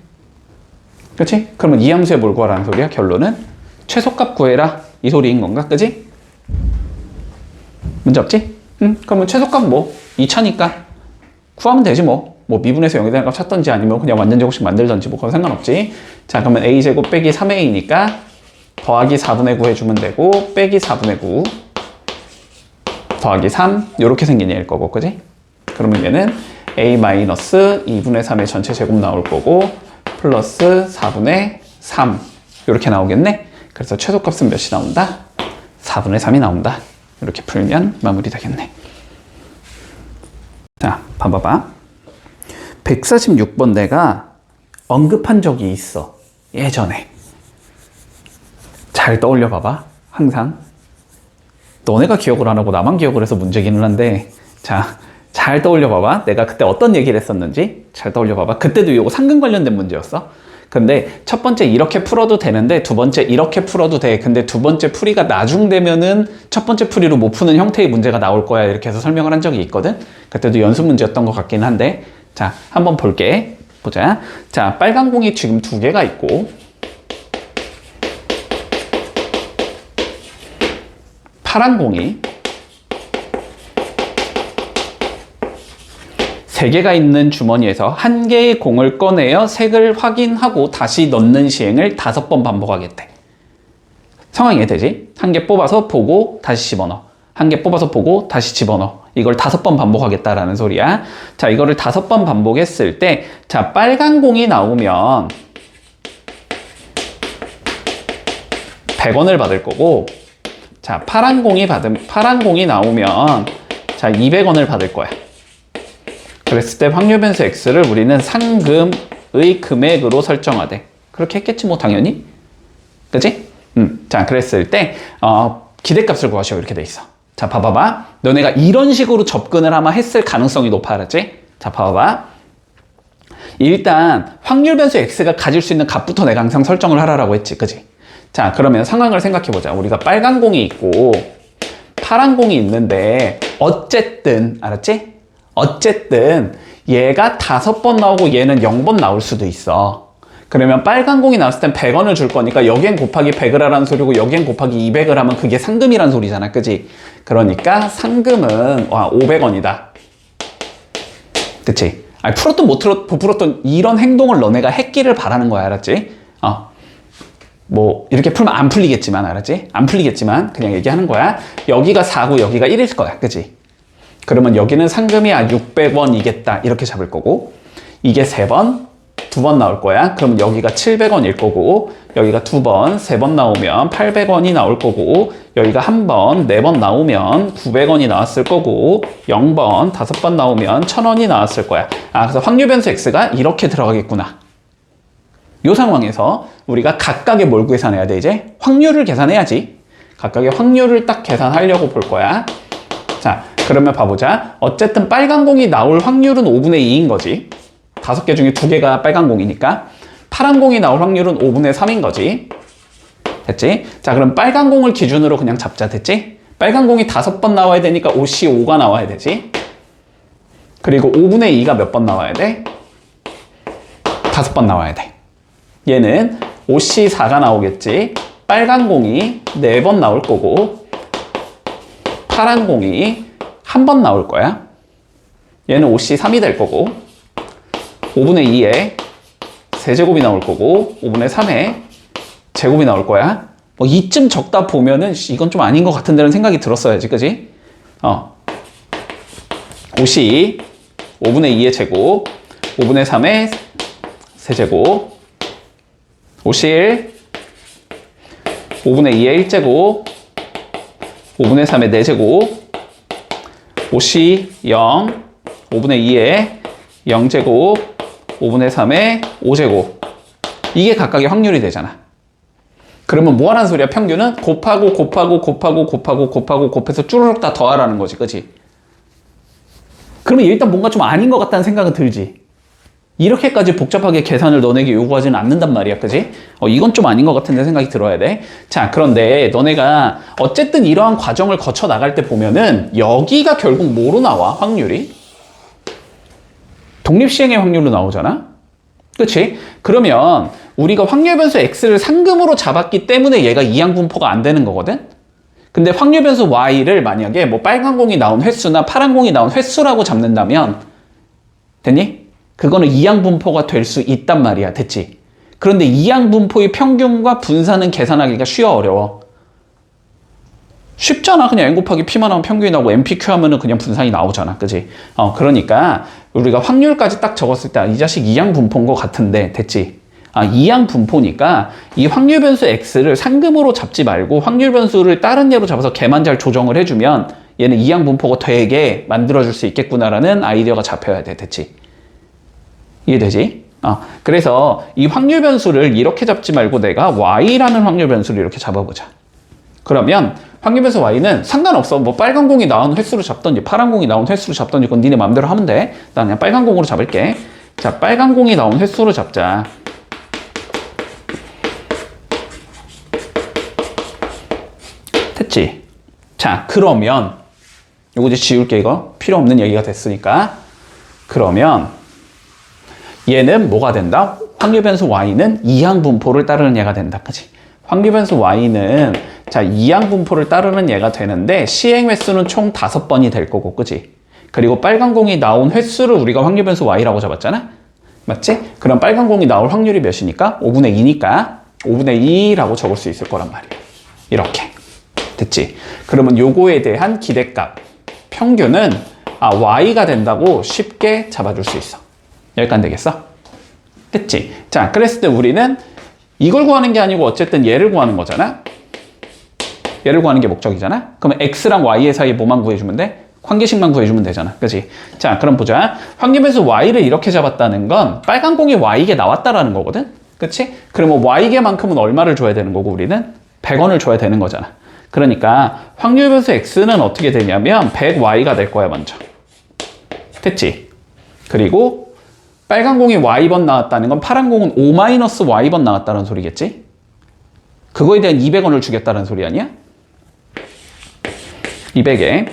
그렇지? 그러면 이 함수에 뭘 구하라는 소리야? 결론은 최소값 구해라 이 소리인 건가? 그지? 문제 없지? 그러면 최소값 뭐 2차니까 구하면 되지 뭐. 뭐 미분에서 0이 되는 값 찾던지 아니면 그냥 완전 제곱식 만들던지 뭐 그건 상관없지. 자, 그러면 a제곱 빼기 3a니까 더하기 4분의 9 해주면 되고, 빼기 4분의 9 더하기 3 이렇게 생긴 얘일 거고, 그지? 그러면 얘는 a-2분의 3의 전체 제곱 나올 거고 플러스 4분의 3 이렇게 나오겠네. 그래서 최소값은 몇이 나온다? 4분의 3이 나온다. 이렇게 풀면 마무리 되겠네. 자, 봐봐봐. 146번 내가 언급한 적이 있어. 예전에. 잘 떠올려 봐봐. 항상. 너네가 기억을 안 하고 나만 기억을 해서 문제기는 한데, 자, 잘 떠올려 봐봐. 내가 그때 어떤 얘기를 했었는지 잘 떠올려 봐봐. 그때도 이거 상금 관련된 문제였어. 근데 첫 번째 이렇게 풀어도 되는데 두 번째 이렇게 풀어도 돼. 근데 두 번째 풀이가 나중되면은 첫 번째 풀이로 못 푸는 형태의 문제가 나올 거야. 이렇게 해서 설명을 한 적이 있거든. 그때도 연습 문제였던 것 같긴 한데, 자, 한번 볼게. 보자. 자, 빨간 공이 지금 2개가 있고 파란 공이 3개가 있는 주머니에서 1개의 공을 꺼내어 색을 확인하고 다시 넣는 시행을 5번 반복하겠대. 상황이 이해되지? 1개 뽑아서 보고 다시 집어넣어. 1개 뽑아서 보고 다시 집어넣어. 이걸 5번 반복하겠다라는 소리야. 자, 이거를 5번 반복했을 때, 자, 빨간 공이 나오면 100원을 받을 거고, 자, 파란 공이 나오면 자, 200원을 받을 거야. 그랬을 때 확률 변수 x를 우리는 상금의 금액으로 설정하되. 그렇게 했겠지 뭐 당연히. 그치? 자, 그랬을 때 기대값을 구하시오 이렇게 돼 있어. 자, 봐봐봐. 너네가 이런 식으로 접근을 아마 했을 가능성이 높아, 알았지? 자, 봐봐봐. 일단 확률 변수 x가 가질 수 있는 값부터 내가 항상 설정을 하라고 했지, 그치? 자, 그러면 상황을 생각해보자. 우리가 빨간 공이 있고 파란 공이 있는데 어쨌든, 알았지? 어쨌든 얘가 5번 나오고 얘는 0번 나올 수도 있어. 그러면 빨간 공이 나왔을 땐 100원을 줄 거니까 여기엔 곱하기 100을 하라는 소리고 여기엔 곱하기 200을 하면 그게 상금이란 소리잖아, 그지? 그러니까 상금은 500원이다. 그치? 아니, 풀었든 못 풀었든 이런 행동을 너네가 했기를 바라는 거야, 알았지? 뭐 이렇게 풀면 안 풀리겠지만, 알았지? 안 풀리겠지만 그냥 얘기하는 거야. 여기가 4고 여기가 1일 거야, 그치? 그러면 여기는 상금이 600원이겠다 이렇게 잡을 거고, 이게 3번, 2번 나올 거야. 그러면 여기가 700원일 거고, 여기가 2번, 3번 나오면 800원이 나올 거고, 여기가 1번, 4번 나오면 900원이 나왔을 거고, 0번, 5번 나오면 1000원이 나왔을 거야. 그래서 확률 변수 x가 이렇게 들어가겠구나. 이 상황에서 우리가 각각의 뭘 계산해야 돼? 이제 확률을 계산해야지. 각각의 확률을 딱 계산하려고 볼 거야. 자, 그러면 봐보자. 어쨌든 빨간 공이 나올 확률은 5분의 2인 거지. 5개 중에 2개가 빨간 공이니까. 파란 공이 나올 확률은 5분의 3인 거지. 됐지? 자, 그럼 빨간 공을 기준으로 그냥 잡자. 됐지? 빨간 공이 5번 나와야 되니까 5C5가 나와야 되지. 그리고 5분의 2가 몇 번 나와야 돼? 5번 나와야 돼. 얘는 5C4가 나오겠지. 빨간 공이 4번 나올 거고, 파란 공이 1번 나올 거야. 얘는 5C3이 될 거고, 5분의 2에 세제곱이 나올 거고, 5분의 3에 제곱이 나올 거야. 뭐 이쯤 적다 보면은 이건 좀 아닌 것 같은데라는 생각이 들었어야지, 그지? 5C, 5분의 2의 제곱, 5분의 3의 세제곱, 5C1, 5분의 2의 1제곱, 5분의 3의 4제곱, 5C0, 5분의 2의 0제곱, 5분의 3의 5제곱. 이게 각각의 확률이 되잖아. 그러면 뭐 하라는 소리야? 평균은 곱하고 곱해서 쭈르륵 다 더하라는 거지, 그치? 그러면 일단 뭔가 좀 아닌 것 같다는 생각은 들지. 이렇게까지 복잡하게 계산을 너네에게 요구하지는 않는단 말이야, 그지? 이건 좀 아닌 것 같은데 생각이 들어야 돼. 자, 그런데 너네가 어쨌든 이러한 과정을 거쳐 나갈 때 보면은 여기가 결국 뭐로 나와, 확률이? 독립시행의 확률로 나오잖아? 그치? 그러면 우리가 확률 변수 x를 상금으로 잡았기 때문에 얘가 이항분포가 안 되는 거거든? 근데 확률 변수 y를 만약에 뭐 빨간 공이 나온 횟수나 파란 공이 나온 횟수라고 잡는다면, 됐니? 그거는 이항분포가 될 수 있단 말이야. 됐지? 그런데 이항분포의 평균과 분산은 계산하기가 쉬워, 어려워? 쉽잖아. 그냥 n 곱하기 p만 하면 평균이 나오고 npq 하면은 그냥 분산이 나오잖아. 그지? 그러니까 우리가 확률까지 딱 적었을 때 이 자식 이항분포인 것 같은데, 됐지? 이항분포니까 이 확률 변수 x를 상금으로 잡지 말고 확률 변수를 다른 예로 잡아서 걔만 잘 조정을 해주면 얘는 이항분포가 되게 만들어줄 수 있겠구나라는 아이디어가 잡혀야 돼. 됐지? 이해되지? 그래서 이 확률 변수를 이렇게 잡지 말고 내가 y라는 확률 변수를 이렇게 잡아보자. 그러면 확률 변수 y는 상관없어. 뭐 빨간 공이 나온 횟수로 잡던지 파란 공이 나온 횟수로 잡던지 그건 니네 마음대로 하면 돼. 난 그냥 빨간 공으로 잡을게. 자, 빨간 공이 나온 횟수로 잡자. 됐지? 자, 그러면 요거 이제 지울게. 이거 필요 없는 얘기가 됐으니까. 그러면 얘는 뭐가 된다? 확률 변수 y는 이항분포를 따르는 얘가 된다. 그치? 확률 변수 y는 자, 이항분포를 따르는 얘가 되는데 시행 횟수는 총 5번이 될 거고, 그치? 그리고 빨간 공이 나온 횟수를 우리가 확률 변수 y라고 잡았잖아? 맞지? 그럼 빨간 공이 나올 확률이 몇이니까? 5분의 2니까 5분의 2라고 적을 수 있을 거란 말이야. 이렇게. 됐지? 그러면 요거에 대한 기대값, 평균은 y가 된다고 쉽게 잡아줄 수 있어. 여기까지 되겠어? 됐지? 자, 그랬을 때 우리는 이걸 구하는 게 아니고 어쨌든 얘를 구하는 거잖아? 얘를 구하는 게 목적이잖아? 그러면 x랑 y의 사이에 뭐만 구해주면 돼? 관계식만 구해주면 되잖아. 그치? 자, 그럼 보자. 확률변수 y를 이렇게 잡았다는 건 빨간 공이 y게 나왔다라는 거거든? 그치? 그러면 y게만큼은 얼마를 줘야 되는 거고 우리는? 100원을 줘야 되는 거잖아. 그러니까 확률변수 x는 어떻게 되냐면 100y가 될 거야, 먼저. 됐지? 그리고 빨간 공이 y번 나왔다는 건 파란 공은 5-y번 나왔다는 소리겠지? 그거에 대한 200원을 주겠다는 소리 아니야? 200에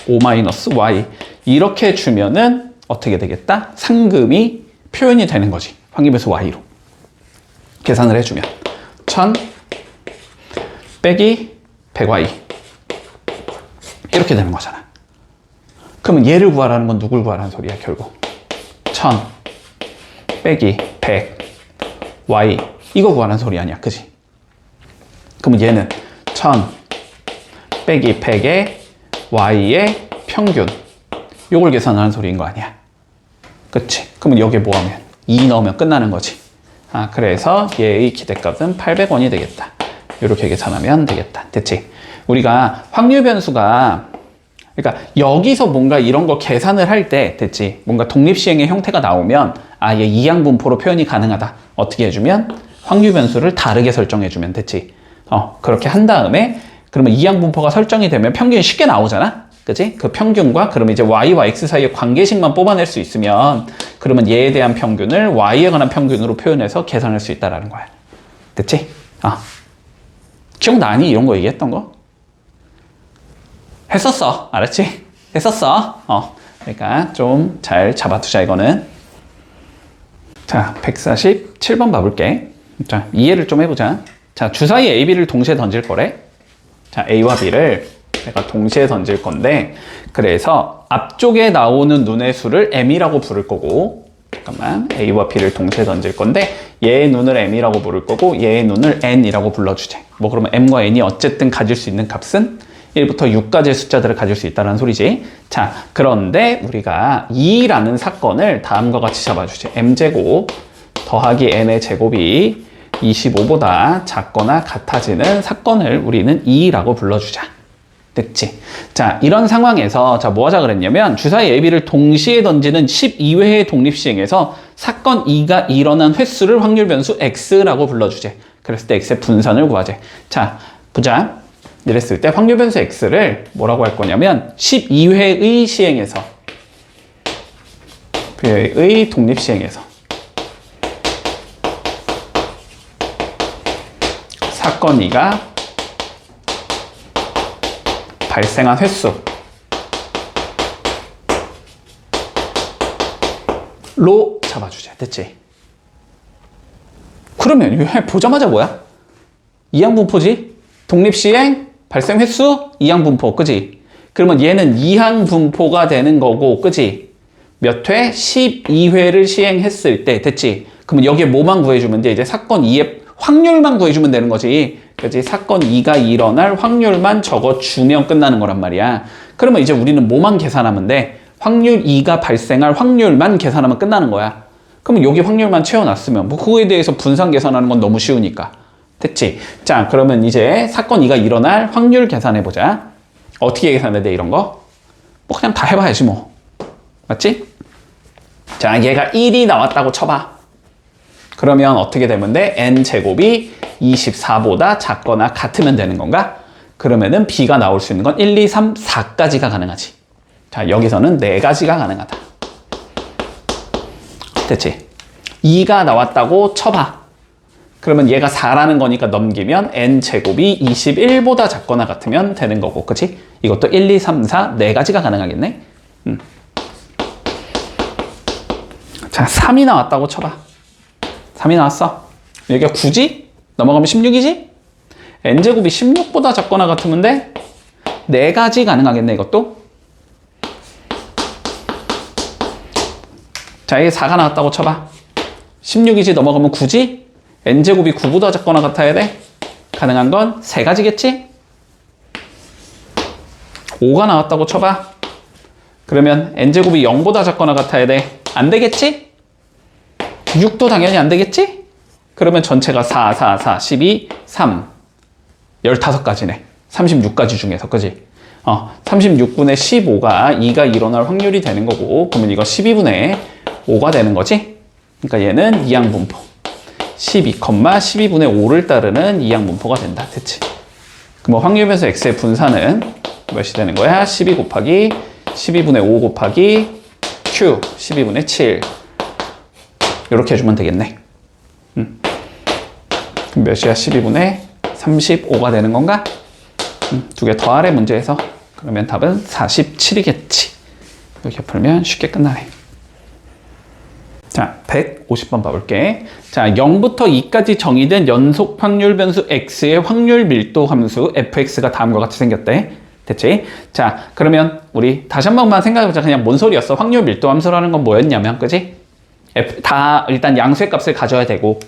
5-y 이렇게 주면은 어떻게 되겠다? 상금이 표현이 되는 거지. 확률변수 y로 계산을 해주면 1000 빼기 100y 이렇게 되는 거잖아. 그러면 얘를 구하라는 건 누굴 구하라는 소리야, 결국? 1000 빼기 100 y 이거 구하라는 소리 아니야, 그지? 그러면 얘는 1000 빼기 100의 y의 평균 요걸 계산하는 소리인 거 아니야. 그치? 그러면 여기에 뭐 하면? 2 넣으면 끝나는 거지. 그래서 얘의 기대값은 800원이 되겠다. 이렇게 계산하면 되겠다. 됐지? 우리가 확률 변수가, 그러니까 여기서 뭔가 이런 거 계산을 할 때, 됐지? 뭔가 독립시행의 형태가 나오면, 얘 이항분포로 표현이 가능하다. 어떻게 해주면? 확률 변수를 다르게 설정해주면 됐지? 그렇게 한 다음에, 그러면 이항분포가 설정이 되면 평균이 쉽게 나오잖아? 그치? 그 평균과 그러면 이제 y와 x 사이의 관계식만 뽑아낼 수 있으면 그러면 얘에 대한 평균을 y에 관한 평균으로 표현해서 계산할 수 있다라는 거야. 됐지? 기억나니? 이런 거 얘기했던 거? 했었어. 알았지? 했었어. 그러니까 좀 잘 잡아두자 이거는. 자, 147번 봐볼게. 자, 이해를 좀 해보자. 자, 주사위 A, B를 동시에 던질 거래. 자, A와 B를 내가 동시에 던질 건데, 그래서 앞쪽에 나오는 눈의 수를 M이라고 부를 거고, 잠깐만, A와 B를 동시에 던질 건데, 얘의 눈을 M이라고 부를 거고, 얘의 눈을 N이라고 불러주재. 뭐 그러면 M과 N이 어쨌든 가질 수 있는 값은 1부터 6까지의 숫자들을 가질 수 있다는 소리지. 자, 그런데 우리가 2라는 사건을 다음과 같이 잡아주지. M제곱 더하기 N의 제곱이 25보다 작거나 같아지는 사건을 우리는 2라고 불러주자. 됐지? 자, 이런 상황에서 뭐 하자 그랬냐면 주사위 AB를 동시에 던지는 12회의 독립시행에서 사건 2가 일어난 횟수를 확률 변수 X라고 불러주재. 그랬을 때 X의 분산을 구하재. 자, 보자. 이랬을 때 확률 변수 X를 뭐라고 할 거냐면 12회의 시행에서 의 독립시행에서 사건 2가 발생한 횟수로 잡아주자. 됐지? 그러면 이거 보자마자 뭐야? 이항분포지? 독립시행, 발생 횟수, 이항분포, 그지? 그러면 얘는 이항분포가 되는 거고, 그지? 몇 회? 12회를 시행했을 때, 됐지? 그러면 여기에 뭐만 구해주면 돼? 이제 사건 2의 확률만 구해주면 되는 거지. 그치? 사건 2가 일어날 확률만 적어주면 끝나는 거란 말이야. 그러면 이제 우리는 뭐만 계산하면 돼? 확률 2가 발생할 확률만 계산하면 끝나는 거야. 그러면 여기 확률만 채워놨으면 뭐 그거에 대해서 분산 계산하는 건 너무 쉬우니까. 됐지? 자, 그러면 이제 사건 2가 일어날 확률 계산해보자. 어떻게 계산해야 돼, 이런 거? 뭐 그냥 다 해봐야지 뭐. 맞지? 자, 얘가 1이 나왔다고 쳐봐. 그러면 어떻게 되면 돼? n제곱이 24보다 작거나 같으면 되는 건가? 그러면은 b가 나올 수 있는 건 1, 2, 3, 4까지가 가능하지. 자, 여기서는 4가지가 가능하다. 됐지? 2가 나왔다고 쳐봐. 그러면 얘가 4라는 거니까 넘기면 n제곱이 21보다 작거나 같으면 되는 거고, 그치? 이것도 1, 2, 3, 4, 4가지가 가능하겠네? 자, 3이 나왔다고 쳐봐. 3이 나왔어. 여기가 9지? 넘어가면 16이지? n제곱이 16보다 작거나 같으면 돼? 4가지 가능하겠네, 이것도? 자, 이게 4가 나왔다고 쳐봐. 16이지? 넘어가면 9지? n제곱이 9보다 작거나 같아야 돼? 가능한 건 3가지겠지? 5가 나왔다고 쳐봐. 그러면 n제곱이 0보다 작거나 같아야 돼? 안 되겠지? 6도 당연히 안 되겠지? 그러면 전체가 4, 4, 4, 12, 3. 15가지네. 36가지 중에서, 그지? 36분의 15가 2가 일어날 확률이 되는 거고, 그러면 이거 12분의 5가 되는 거지? 그러니까 얘는 이항분포. 12,12분의 5를 따르는 이항분포가 된다. 됐지? 그럼 확률 변수 x의 분산은 몇이 되는 거야? 12 곱하기 12분의 5 곱하기 q 12분의 7. 이렇게 해주면 되겠네. 그럼 몇이야? 12분의 35가 되는 건가? 2개 더하래 문제에서. 그러면 답은 47이겠지. 이렇게 풀면 쉽게 끝나네. 자, 150번 봐볼게. 자, 0부터 2까지 정의된 연속 확률 변수 x의 확률 밀도 함수 fx가 다음과 같이 생겼대. 됐지? 자, 그러면 우리 다시 한 번만 생각해보자. 그냥 뭔 소리였어? 확률 밀도 함수라는 건 뭐였냐면, 그지? 다 일단 양수의 값을 가져야 되고,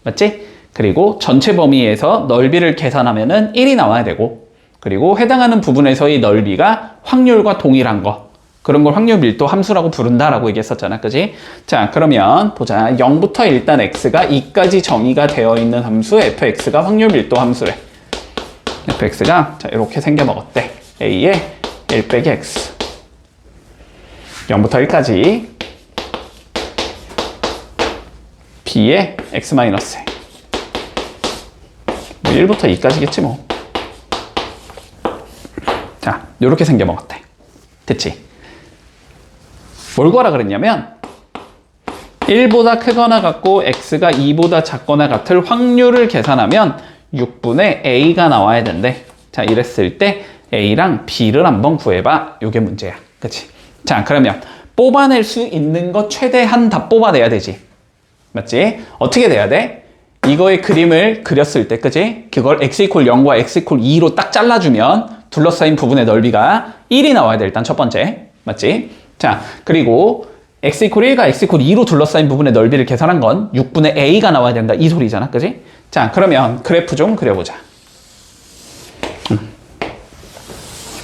맞지? 그리고 전체 범위에서 넓이를 계산하면은 1이 나와야 되고, 그리고 해당하는 부분에서의 넓이가 확률과 동일한 거. 그런 걸 확률 밀도 함수라고 부른다라고 얘기했었잖아. 그지? 자, 그러면 보자. 0부터 일단 x가 2까지 정의가 되어 있는 함수 fx가 확률 밀도 함수래. fx가 자, 이렇게 생겨 먹었대. a의 1 빼기 x. 0부터 1까지 b의 x 마이너스. 뭐 1부터 2까지겠지 뭐. 자, 요렇게 생겨 먹었대. 됐지? 뭘 구하라 그랬냐면 1보다 크거나 같고 x가 2보다 작거나 같을 확률을 계산하면 6분의 a가 나와야 된대. 자, 이랬을 때 a랑 b를 한번 구해봐. 요게 문제야. 그치? 자, 그러면 뽑아낼 수 있는 것 최대한 다 뽑아내야 되지. 맞지? 어떻게 돼야 돼? 이거의 그림을 그렸을 때, 그치? 그걸 x 이퀄 0과 x 이퀄 2로 딱 잘라주면 둘러싸인 부분의 넓이가 1이 나와야 돼. 일단 첫 번째. 맞지? 자, 그리고 x 이퀄 1과 x 이퀄 2로 둘러싸인 부분의 넓이를 계산한 건 6분의 a가 나와야 된다. 이 소리잖아. 그치? 자, 그러면 그래프 좀 그려보자.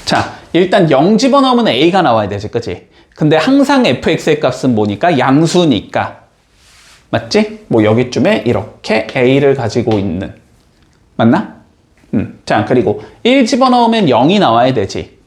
자, 일단 0 집어넣으면 a가 나와야 되지. 그치? 근데 항상 fx의 값은 뭐니까? 양수니까. 맞지? 뭐 여기쯤에 이렇게 a를 가지고 있는. 맞나? 자, 그리고 1 집어넣으면 0이 나와야 되지.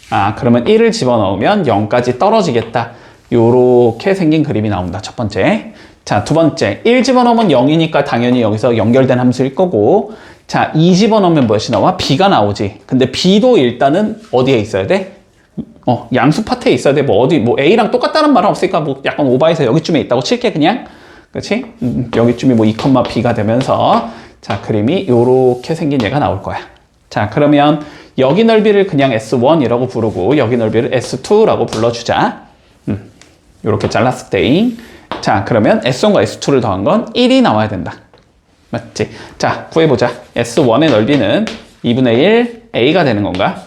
아, 그러면 1을 집어넣으면 0까지 떨어지겠다. 요렇게 생긴 그림이 나온다. 첫 번째. 자, 두 번째. 1 집어넣으면 0이니까 당연히 여기서 연결된 함수일 거고. 자, 2 집어넣으면 무엇이 나와? b가 나오지. 근데 b도 일단은 어디에 있어야 돼? 양수 파트에 있어야 돼. 뭐 어디, 뭐 a랑 똑같다는 말은 없으니까 뭐 약간 오버해서 여기쯤에 있다고 칠게 그냥. 그렇지? 여기쯤이 뭐 2,b가 되면서 자, 그림이 요렇게 생긴 얘가 나올 거야. 자, 그러면 여기 넓이를 그냥 S1이라고 부르고 여기 넓이를 S2라고 불러주자. 요렇게 잘랐을 때잉. 자, 그러면 S1과 S2를 더한 건 1이 나와야 된다. 맞지? 자, 구해보자. S1의 넓이는 2분의 1 A가 되는 건가?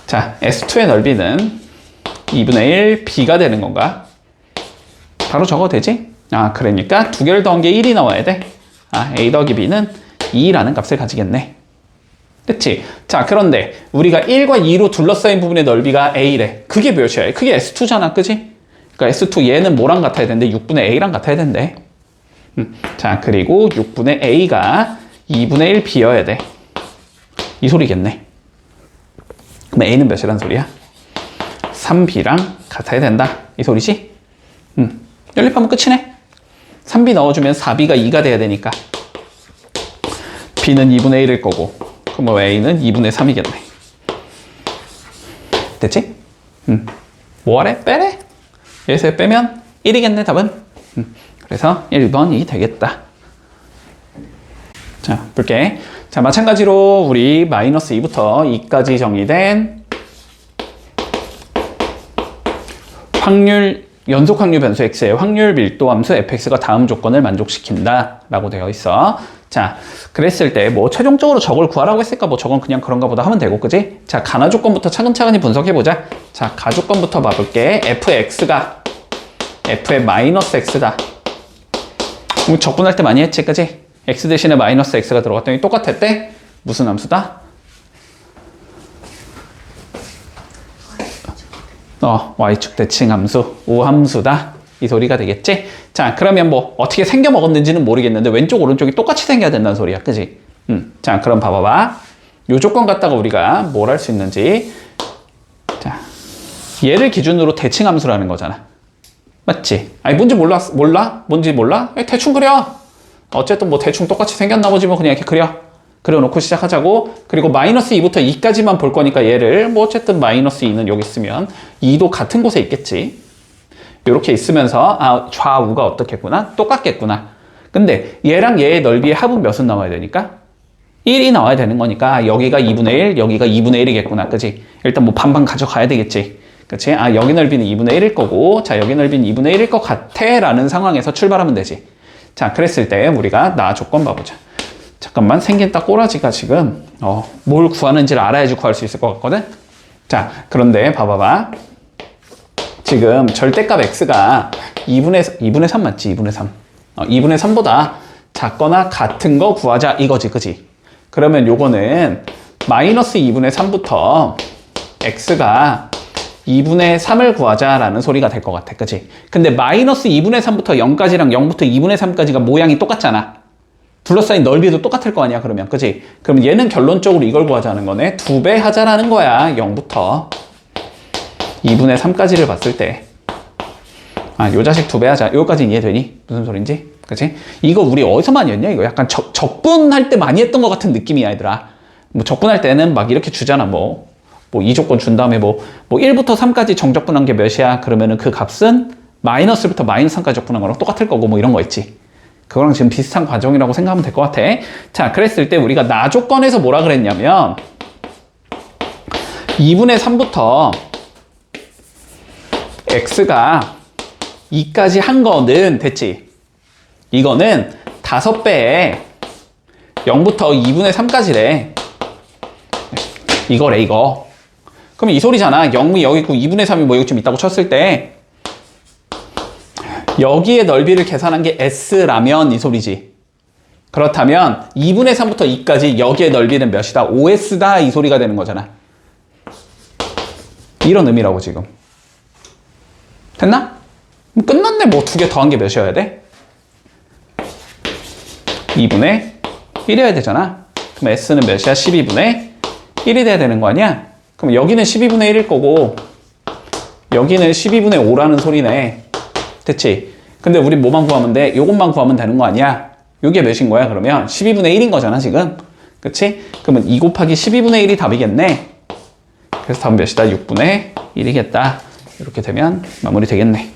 자, S2의 넓이는 2분의 1 B가 되는 건가? 바로 적어도 되지? 아, 그러니까 두 개를 더한 게 1이 나와야 돼. 아, A 더하기 B는 2라는 값을 가지겠네. 그치? 자, 그런데 우리가 1과 2로 둘러싸인 부분의 넓이가 A래. 그게 몇이야? 그게 S2잖아. 그치? 그러니까 S2 얘는 뭐랑 같아야 되는데 6분의 A랑 같아야 된대. 자, 그리고 6분의 A가 2분의 1 B여야 돼. 이 소리겠네. 그럼 A는 몇이란 소리야? 3B랑 같아야 된다. 이 소리지? 연립하면 끝이네. 3B 넣어주면 4B가 2가 돼야 되니까 B는 2분의 1일 거고 그럼 뭐 A는 2분의 3이겠네. 됐지? 뭐하래? 빼래? 여기서 빼면 1이겠네 답은. 그래서 1번이 되겠다. 자, 볼게. 자, 마찬가지로 우리 마이너스 2부터 2까지 정의된 연속 확률 변수 x의 확률 밀도 함수 fx가 다음 조건을 만족시킨다 라고 되어 있어. 자, 그랬을 때 뭐 최종적으로 저걸 구하라고 했을까? 뭐 저건 그냥 그런가 보다 하면 되고, 그지? 자, 가나 조건부터 차근차근히 분석해보자. 자, 가조건부터 봐볼게. fx가 f의 마이너스 x다. 적분할 때 많이 했지, 그지? x 대신에 마이너스 x가 들어갔더니 똑같았대? 무슨 함수다? y축 대칭 함수, 우함수다. 이 소리가 되겠지? 자, 그러면 뭐 어떻게 생겨 먹었는지는 모르겠는데 왼쪽 오른쪽이 똑같이 생겨야 된다는 소리야. 그지? 자, 그럼 봐봐봐. 요 조건 갖다가 우리가 뭘 할 수 있는지. 자, 얘를 기준으로 대칭 함수라는 거잖아. 맞지? 아니, 뭔지 몰라? 뭔지 몰라? 대충 그려. 어쨌든 뭐 대충 똑같이 생겼나 보지 뭐 그냥 이렇게 그려놓고 시작하자고. 그리고 마이너스 2부터 2까지만 볼 거니까 얘를 뭐 어쨌든 마이너스 2는 여기 있으면 2도 같은 곳에 있겠지. 이렇게 있으면서 좌우가 어떻겠구나? 똑같겠구나. 근데 얘랑 얘의 넓이의 합은 몇은 나와야 되니까? 1이 나와야 되는 거니까 여기가 2분의 1, 여기가 2분의 1이겠구나. 그치? 일단 뭐 반반 가져가야 되겠지. 그치? 여기 넓이는 2분의 1일 거고, 자, 여기 넓이는 2분의 1일 것 같아 라는 상황에서 출발하면 되지. 자, 그랬을 때 우리가 나 조건 봐보자. 잠깐만, 생긴 딱 꼬라지가 지금 뭘 구하는지를 알아야지 구할 수 있을 것 같거든? 자, 그런데 봐봐봐. 지금 절대값 x가 2분의 3 맞지? 2분의 3. 2분의 3보다 작거나 같은 거 구하자 이거지, 그지? 그러면 요거는 마이너스 2분의 3부터 x가 2분의 3을 구하자라는 소리가 될 것 같아. 그치? 근데 마이너스 2분의 3부터 0까지랑 0부터 2분의 3까지가 모양이 똑같잖아. 둘러싸인 넓이도 똑같을 거 아니야, 그러면. 그치? 그럼 얘는 결론적으로 이걸 구하자는 거네. 2배 하자라는 거야. 0부터 2분의 3까지를 봤을 때. 아, 요 자식 2배 하자. 요까지는 이해되니? 무슨 소린지? 그치? 이거 우리 어디서 많이 했냐? 이거 약간 적분할 때 많이 했던 것 같은 느낌이야, 얘들아. 뭐 적분할 때는 막 이렇게 주잖아, 뭐 이 조건 준 다음에 뭐 1부터 3까지 정적분한 게 몇이야? 그러면은 그 값은 마이너스부터 마이너스 3까지 적분한 거랑 똑같을 거고 뭐 이런 거 있지. 그거랑 지금 비슷한 과정이라고 생각하면 될 것 같아. 자, 그랬을 때 우리가 나 조건에서 뭐라 그랬냐면 2분의 3부터 x가 2까지 한 거는 됐지. 이거는 5배에 0부터 2분의 3까지래. 이거래, 이거. 그럼 이 소리잖아. 0이 여기 있고 2분의 3이 뭐 여기쯤 있다고 쳤을 때 여기의 넓이를 계산한 게 S라면 이 소리지. 그렇다면 2분의 3부터 2까지 여기의 넓이는 몇이다? 5S다 이 소리가 되는 거잖아. 이런 의미라고 지금. 됐나? 끝났네. 뭐 2개 더한 게 몇이어야 돼? 2분의 1이어야 되잖아. 그럼 S는 몇이야? 12분의 1이 돼야 되는 거 아니야? 그럼 여기는 12분의 1일 거고 여기는 12분의 5라는 소리네. 됐지? 근데 우리 뭐만 구하면 돼? 요것만 구하면 되는 거 아니야? 요게 몇인 거야? 그러면 12분의 1인 거잖아 지금. 그치? 그러면 2 곱하기 12분의 1이 답이겠네. 그래서 답은 몇이다? 6분의 1이겠다. 이렇게 되면 마무리 되겠네.